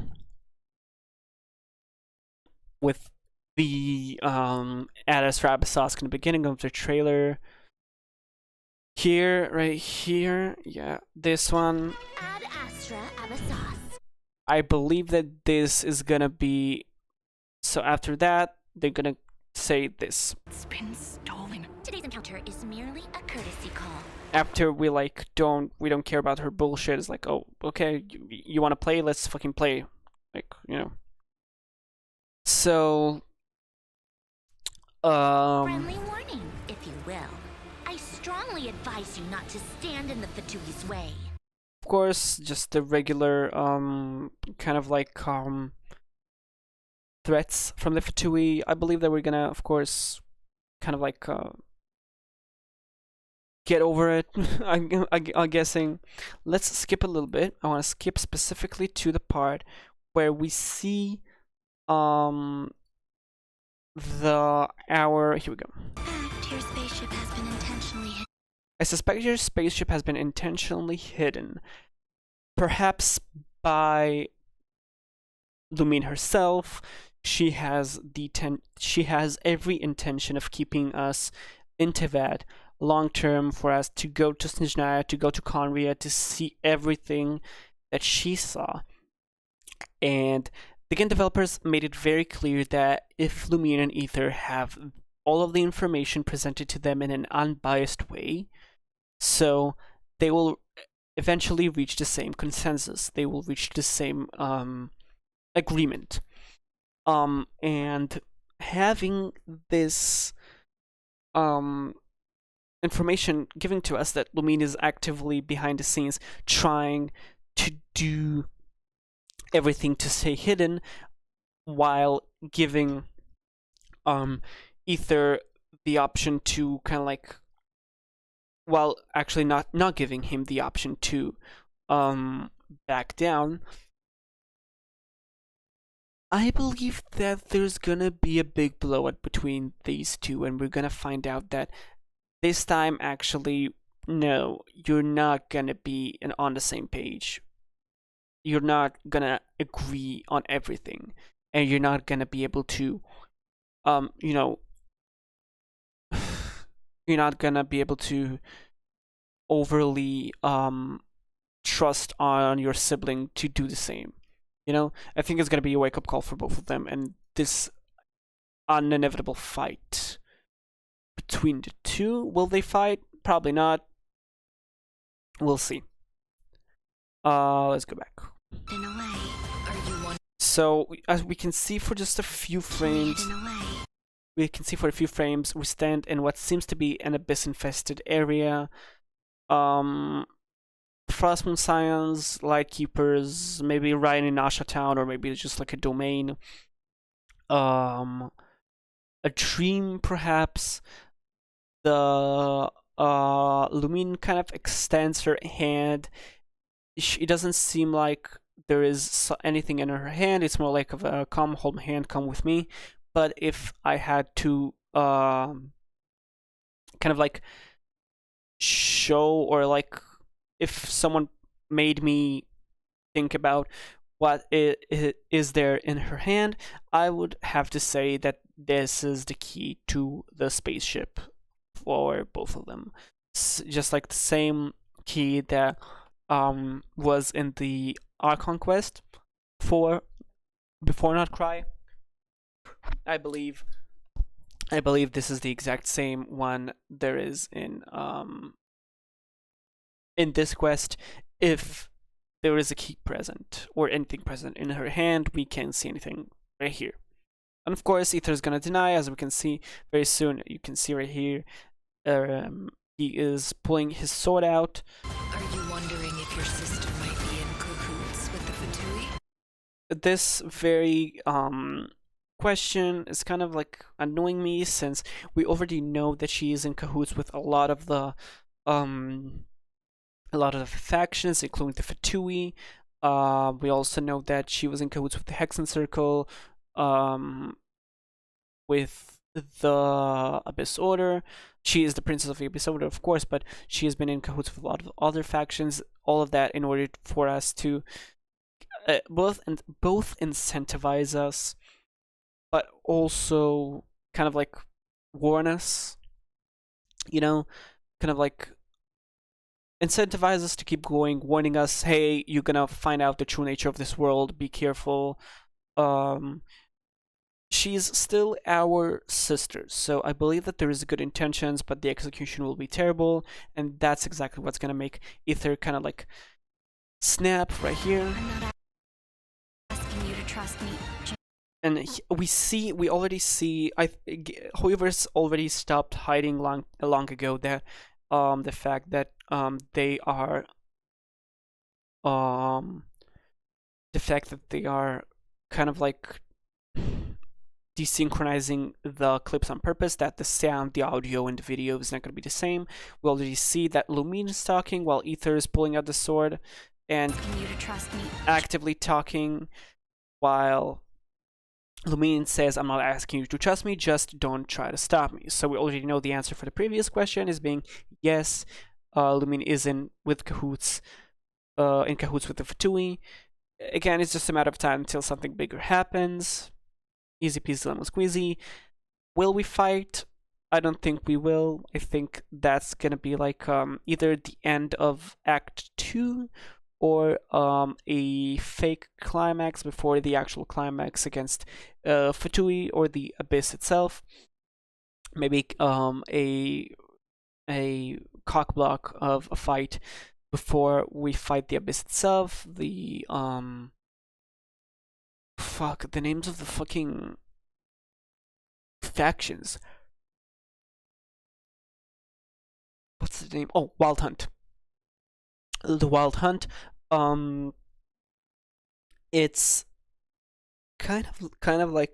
Speaker 1: Addis Rabbit in the beginning of the trailer, here, right here, yeah, this one,
Speaker 5: Ad Astra Abyssos.
Speaker 1: I believe that this is gonna be, so after that, they're gonna say this.
Speaker 8: It's been stolen.
Speaker 5: Today's encounter is merely a courtesy call.
Speaker 1: After we like don't care about her bullshit, it's like, oh, okay, you want to play, let's fucking play, like, you know. So
Speaker 5: Friendly warning, if you will. I strongly advise you not to stand in the Fatui's way.
Speaker 1: of course, just the regular kind of like threats from the Fatui. I believe that we're gonna, of course, kind of like get over it. I'm guessing. Let's skip a little bit. I want to skip specifically to the part where we see here we go.
Speaker 5: Your spaceship has been intentionally hit.
Speaker 1: I suspect your spaceship has been intentionally hidden, perhaps by Lumine herself. She has every intention of keeping us in Tevat long term, for us to go to Snezhnaya, to go to Conria, to see everything that she saw. And the game developers made it very clear that if Lumine and Aether have all of the information presented to them in an unbiased way, so they will eventually reach the same consensus. They will reach the same agreement. And having this information given to us that Lumine is actively behind the scenes trying to do everything to stay hidden, while giving Aether the option to kind of like, while actually not giving him the option to back down. I believe that there's gonna be a big blowout between these two, and we're gonna find out that this time, actually, no, you're not gonna be on the same page. You're not gonna agree on everything, and you're not gonna be able to, you know, you're not gonna be able to overly trust on your sibling to do the same. You know, I think it's gonna be a wake-up call for both of them, and this inevitable fight between the two. Will they fight? Probably not. We'll see. Let's go back.
Speaker 5: In a way, are you one?
Speaker 1: So as we can see for just a few frames, we stand in what seems to be an abyss-infested area. Frostmoon Scions, Lightkeepers, maybe right in Asha Town, or maybe it's just like a domain. A dream, perhaps. The Lumine kind of extends her hand. It doesn't seem like there is anything in her hand. It's more like of a come, hold my hand, come with me. But if I had to kind of like show, or like if someone made me think about what is there in her hand, I would have to say that this is the key to the spaceship for both of them. Just like the same key that was in the Archon quest for before Not Cry. I believe this is the exact same one there is in this quest. If there is a key present or anything present in her hand. We can't see anything right here. And of course, Ether is gonna deny, as we can see very soon. You can see right here, he is pulling his sword out.
Speaker 9: Are you wondering if your sister might be in cahoots with the Fatui?
Speaker 1: This very question is kind of like annoying me, since we already know that she is in cahoots with a lot of the factions, including the Fatui. We also know that she was in cahoots with the Hexen Circle, with the Abyss Order. She is the Princess of the Abyss Order, of course, but she has been in cahoots with a lot of other factions. All of that in order for us to both incentivize us, but also kind of like warn us. You know, kind of like incentivize us to keep going, warning us, hey, you're gonna find out the true nature of this world, be careful. She's still our sister, so I believe that there is good intentions, but the execution will be terrible, and that's exactly what's gonna make Ether kind of like snap right here.
Speaker 5: I'm not asking you to trust me.
Speaker 1: And we already see, Hoiver's already stopped hiding long ago that the fact that they are kind of like desynchronizing the clips on purpose, that the sound, the audio, and the video is not going to be the same. We already see that Lumine is talking while Ether is pulling out the sword and actively talking, while Lumine says, I'm not asking you to trust me, just don't try to stop me. So we already know the answer for the previous question is being yes, Lumine is in cahoots with the Fatui. Again, it's just a matter of time until something bigger happens. Easy peasy lemon squeezy. Will we fight? I don't think we will. I think that's gonna be like either the end of Act 2 or a fake climax before the actual climax against Fatui or the Abyss itself. Maybe a cock block of a fight before we fight the Abyss itself. The fuck, the names of the fucking factions. What's the name? Oh, Wild Hunt. The Wild Hunt. It's kind of like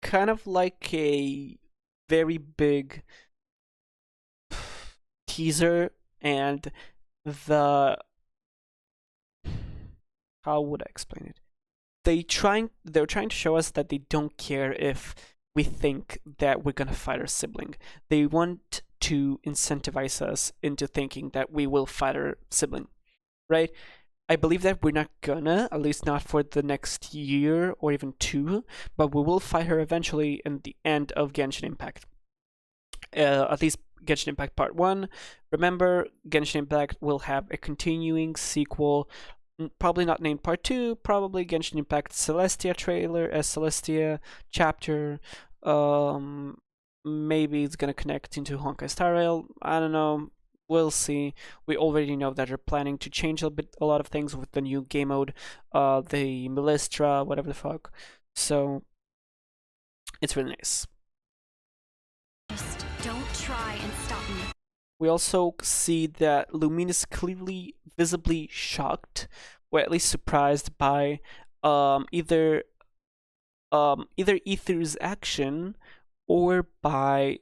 Speaker 1: kind of like a very big teaser, and the, how would I explain it? They're trying to show us that they don't care if we think that we're gonna fight our sibling. They want to incentivize us into thinking that we will fight our sibling, right? I believe that we're not gonna, at least not for the next year or even 2, but we will fight her eventually in the end of Genshin Impact. At least Genshin Impact Part 1. Remember, Genshin Impact will have a continuing sequel, probably not named Part 2, probably Genshin Impact Celestia trailer, Celestia chapter. Maybe it's gonna connect into Honkai Star Rail. I don't know. We'll see. We already know that they're planning to change a lot of things with the new game mode, the Melistra, whatever the fuck. So it's really nice.
Speaker 5: Just don't try and stop me.
Speaker 1: We also see that Lumine is clearly, visibly shocked, or at least surprised by either Ether's action or by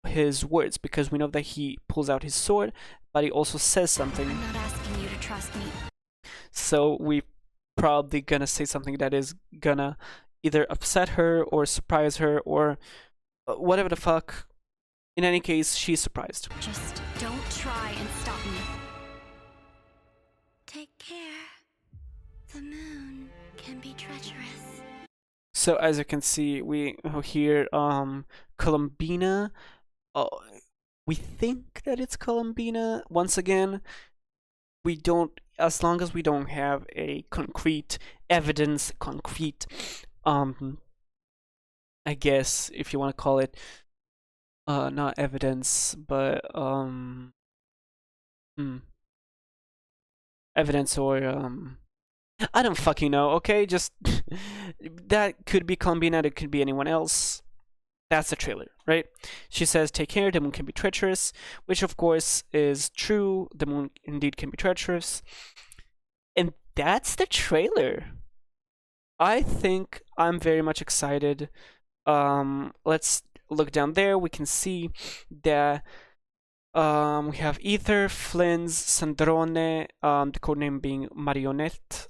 Speaker 1: his words, because we know that he pulls out his sword, but he also says something.
Speaker 5: I'm not asking you to trust me.
Speaker 1: So we probably gonna say something that is gonna either upset her or surprise her or whatever the fuck. In any case, she's surprised.
Speaker 5: Just don't try and stop me. Take care. The moon can be treacherous.
Speaker 1: So as you can see, we hear Columbina. We think that it's Columbina. Once again, we don't, as long as we don't have a concrete evidence, I guess if you want to call it, not evidence, but evidence or I don't fucking know. Okay, just that could be Columbina, it could be anyone else. That's the trailer, right? She says, take care, the moon can be treacherous, which of course is true. The moon indeed can be treacherous. And that's the trailer. I think I'm very much excited. Let's look down there. We can see that we have Ether, Flynn's, Sandrone, the codename being Marionette,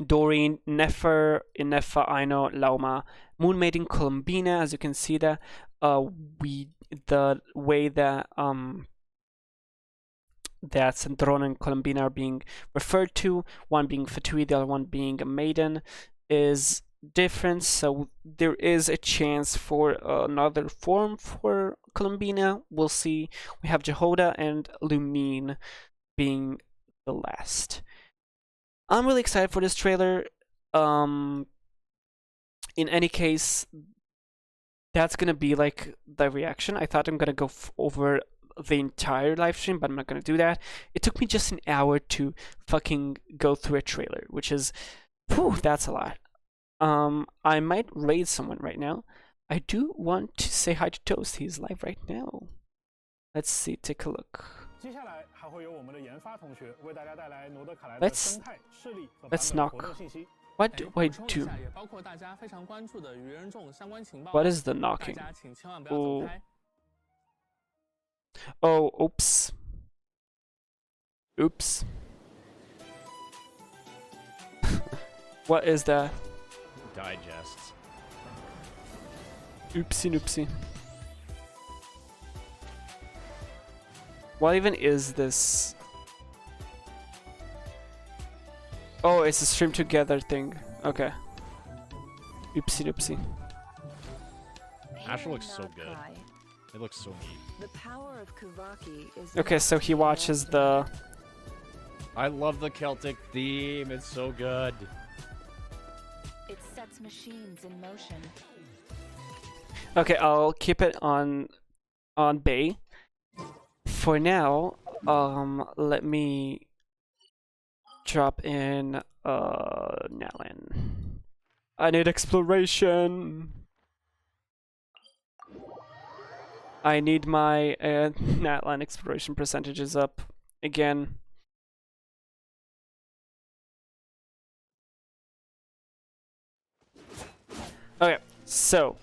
Speaker 1: Doreen, Nefer, Inefa, Aino, Lauma, Moon Maiden, Columbina. As you can see that the way that that Sandrone and Columbina are being referred to, one being Fatui, the other one being a maiden, is different. So there is a chance for another form for Columbina. We'll see. We have Jehoda and Lumine being the last. I'm really excited for this trailer. In any case, that's gonna be like the reaction. I thought I'm gonna go over the entire live stream, but I'm not gonna do that. It took me just an hour to fucking go through a trailer, which is, whew, that's a lot. I might raid someone right now. I do want to say hi to Toast. He's live right now. Let's see, take a look. Let's knock. What do I do? What is the knocking? Oh. Oh, oops. Oops. What is that?
Speaker 11: Digests.
Speaker 1: Oopsie noopsie. What even is this? Oh, it's a stream together thing. Okay. Oopsie doopsie.
Speaker 11: Ash looks so good. It looks so neat.
Speaker 7: The power of Kuvaki is
Speaker 1: okay, so he watches the...
Speaker 11: I love the Celtic theme. It's so good.
Speaker 7: It sets machines in motion.
Speaker 1: Okay, I'll keep it on Bay. For now, let me drop in Nalan. I need exploration. I need my Natlan exploration percentages up again. Okay, so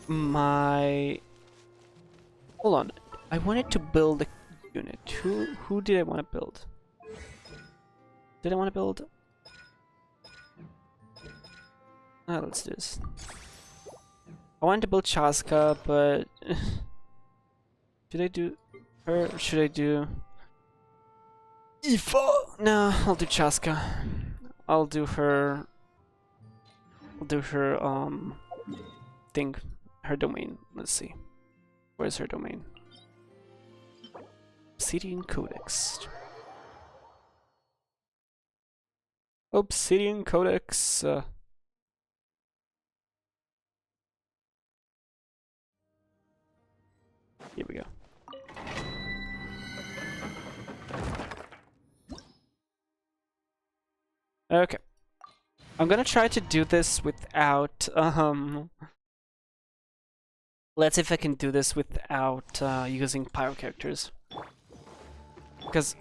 Speaker 1: my hold on. I wanted to build a unit. Who did I want to build? Did I want to build? Let's do this. I wanted to build Chaska, but should I do her or should I do Ifa? No, I'll do Chaska. I'll do her thing, her domain. Let's see. Where's her domain? Obsidian Codex. Obsidian Codex. Here we go. Okay. I'm gonna try to do this without, let's see if I can do this without using pyro characters. Because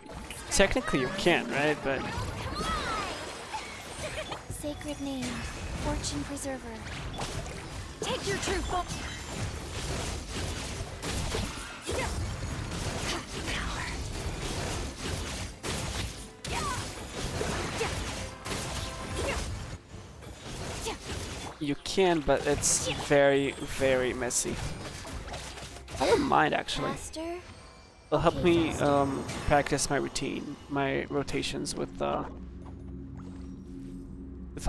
Speaker 1: technically you can, right? But...
Speaker 5: Sacred name, fortune preserver. Take your true form.
Speaker 1: You can, but it's very, very messy. I don't mind actually. It'll help me practice my routine, my rotations with all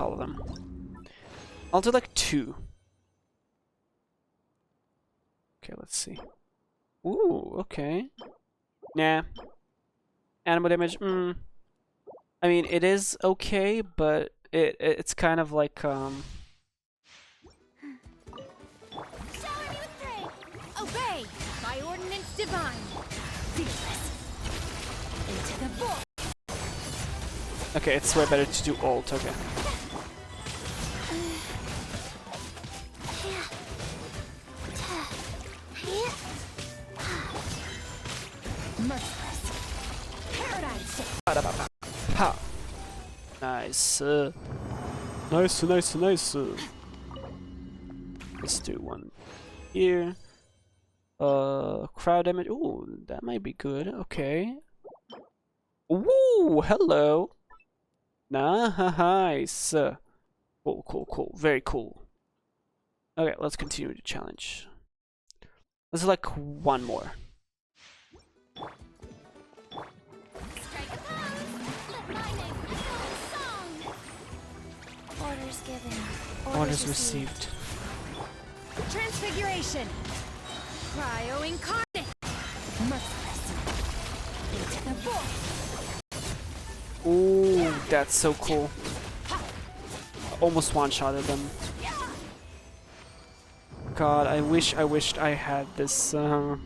Speaker 1: of them. I'll do like 2. Okay, let's see. Ooh, okay. Nah. Animal damage. I mean, it is okay, but it's kind of like
Speaker 5: Obey! My
Speaker 4: divine. Fearless. Into the void.
Speaker 1: Okay, it's way better to do ult, okay.
Speaker 4: Merciless. Paradise.
Speaker 1: Ha! Nice. Nice. Let's do one here. Crowd damage. Ooh, that might be good. Okay. Ooh, hello. Nice. Cool. Very cool. Okay, let's continue the challenge. Let's do like one more.
Speaker 5: Strike a pose! Let my name echo in song! Orders given.
Speaker 1: Orders received.
Speaker 4: Transfiguration. Cryo incarnate. Merciless. Into the void.
Speaker 1: Ooh, that's so cool. Almost one-shotted them. God, I wished I had this. Okay,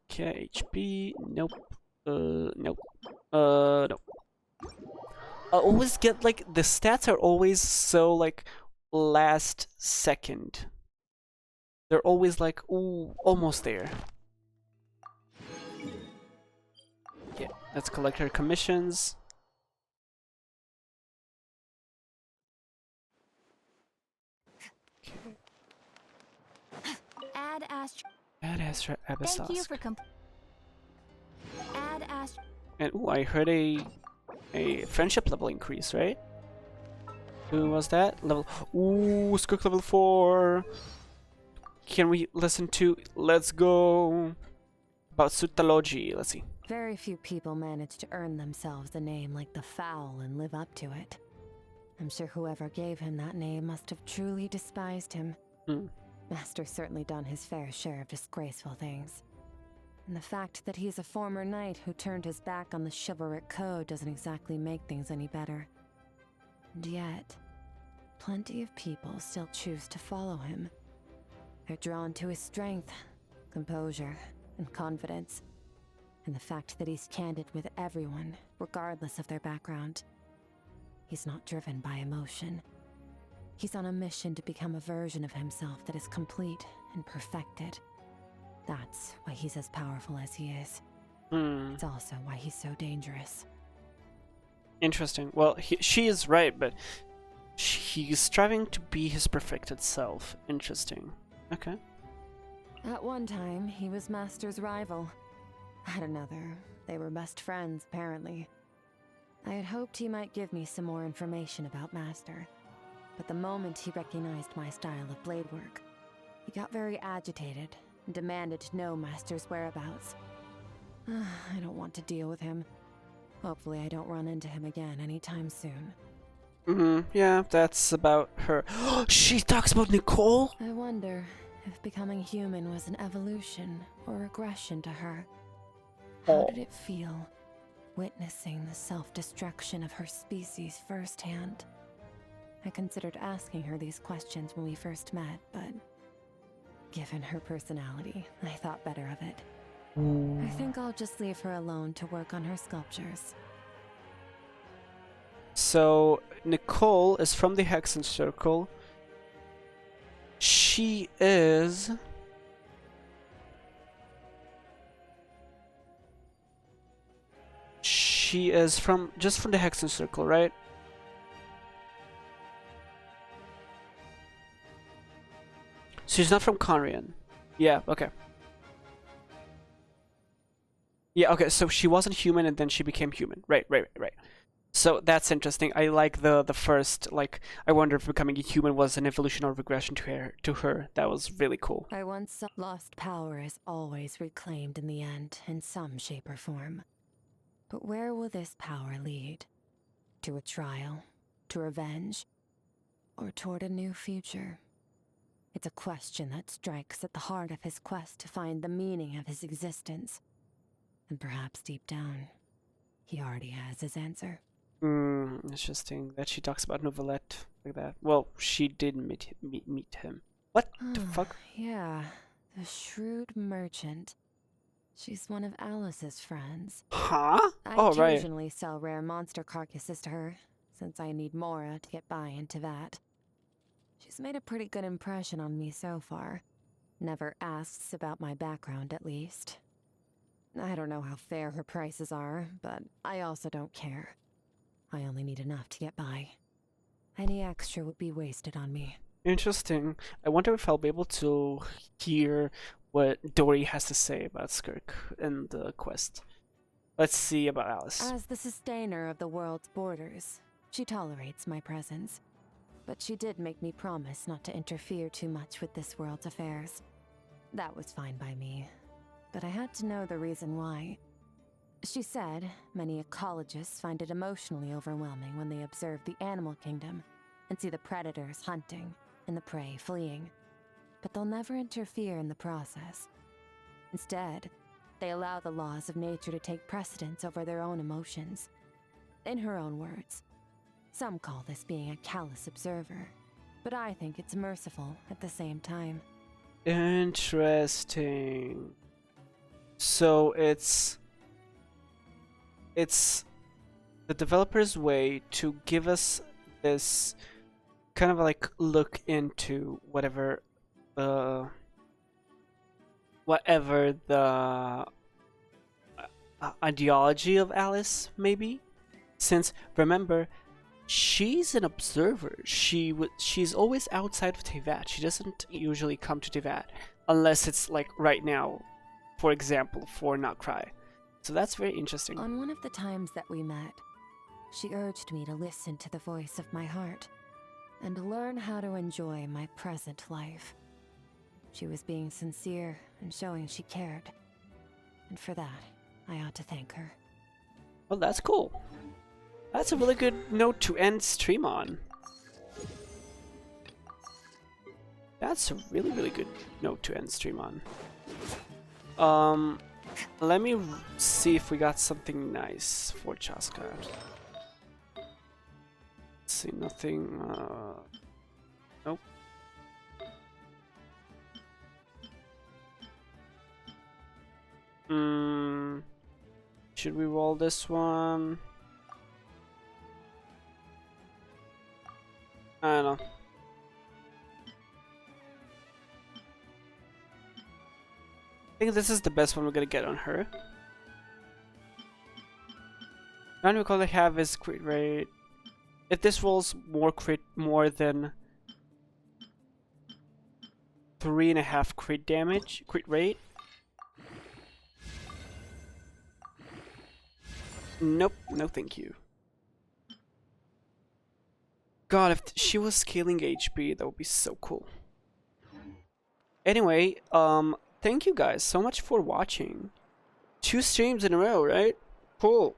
Speaker 1: HP. Nope. Nope. Nope. I always get like the stats are always so like last second. They're always like, ooh, almost there. Yeah, let's collect her commissions.
Speaker 5: Add Astra.
Speaker 1: Add Astra Abyssosque.
Speaker 5: Thank you for Add Astra.
Speaker 1: And ooh, I heard a friendship level increase, right? Who was that? Level. Ooh, Skook level 4. Can we listen to Let's Go about Sutalogy? Let's see.
Speaker 12: Very few people manage to earn themselves a name like the Foul and live up to it. I'm sure whoever gave him that name must have truly despised him. Master's certainly done his fair share of disgraceful things. And the fact that he's a former knight who turned his back on the chivalric code doesn't exactly make things any better. And yet, plenty of people still choose to follow him. They're drawn to his strength, composure, and confidence. And the fact that he's candid with everyone, regardless of their background. He's not driven by emotion. He's on a mission to become a version of himself that is complete and perfected. That's why he's as powerful as he is. It's also why he's so dangerous.
Speaker 1: Interesting. Well, she is right, but he's striving to be his perfected self. Interesting. Okay.
Speaker 12: At one time, he was Master's rival. At another, they were best friends, apparently. I had hoped he might give me some more information about Master. But the moment he recognized my style of blade work, he got very agitated and demanded to know Master's whereabouts. I don't want to deal with him. Hopefully I don't run into him again anytime soon.
Speaker 1: Yeah, that's about her. She talks about Nicole?
Speaker 12: I wonder if becoming human was an evolution or regression to her. How did it feel, witnessing the self-destruction of her species firsthand? I considered asking her these questions when we first met, but given her personality, I thought better of it. I think I'll just leave her alone to work on her sculptures.
Speaker 1: So, Nicole is from the Hexen Circle. She is... She is from just from the Hexen Circle, right? She's not from Conrian. Yeah, okay. Yeah, okay, so she wasn't human and then she became human. Right. So that's interesting. I like the first, like, I wonder if becoming a human was an evolution or regression to her. That was really cool.
Speaker 12: I once lost power is always reclaimed in the end, in some shape or form. But where will this power lead? To a trial? To revenge? Or toward a new future? It's a question that strikes at the heart of his quest to find the meaning of his existence. And perhaps deep down, he already has his answer.
Speaker 1: Interesting that she talks about Novelette like that. Well, she did meet him. What the fuck?
Speaker 12: Yeah, the shrewd merchant. She's one of Alice's friends.
Speaker 1: Huh?
Speaker 12: I
Speaker 1: Oh, right.
Speaker 12: occasionally sell rare monster carcasses to her, since I need Mora to get by into that. She's made a pretty good impression on me so far. Never asks about my background, at least. I don't know how fair her prices are, but I also don't care. I only need enough to get by. Any extra would be wasted on me.
Speaker 1: Interesting. I wonder if I'll be able to hear what Dory has to say about Skirk and the quest. Let's see about Alice.
Speaker 12: As the sustainer of the world's borders, she tolerates my presence. But she did make me promise not to interfere too much with this world's affairs. That was fine by me, but I had to know the reason why. She said many ecologists find it emotionally overwhelming when they observe the animal kingdom and see the predators hunting and the prey fleeing. But they'll never interfere in the process. Instead, they allow the laws of nature to take precedence over their own emotions. In her own words, some call this being a callous observer, but I think it's merciful at the same time.
Speaker 1: Interesting. So it's the developer's way to give us this kind of like look into whatever the ideology of Alice may be. Since remember, she's an observer. She's always outside of Teyvat. She doesn't usually come to Teyvat unless it's like right now, for example, for Not Cry. So that's very interesting.
Speaker 12: On one of the times that we met, she urged me to listen to the voice of my heart and learn how to enjoy my present life. She was being sincere and showing she cared. And for that, I ought to thank her.
Speaker 1: Well, that's cool. That's a really good note to end stream on. That's a really, really good note to end stream on. Let me see if we got something nice for Chaska. Let's see, nothing, nope. Should we roll this one? I don't know. I think this is the best one we're gonna get on her. Non-recall I have is crit rate. If this rolls more than 3.5 crit rate. Nope, no thank you. God, if she was scaling HP, that would be so cool. Anyway, thank you guys so much for watching. 2 streams in a row, right? Cool.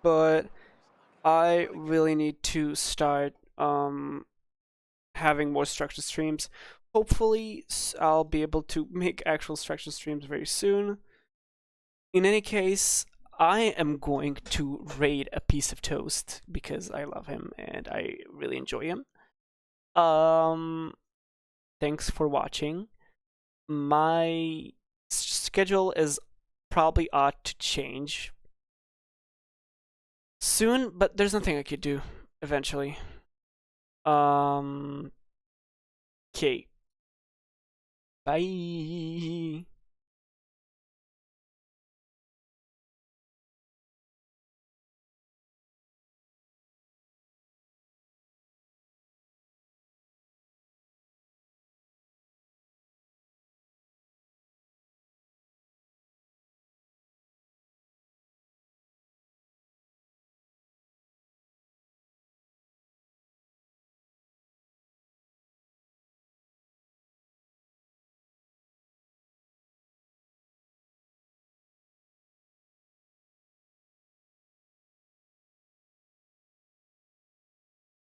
Speaker 1: But I really need to start having more structured streams. Hopefully, I'll be able to make actual structured streams very soon. In any case, I am going to raid a piece of toast because I love him and I really enjoy him. Thanks for watching. My schedule is probably ought to change soon, but there's nothing I could do eventually. Okay. Bye.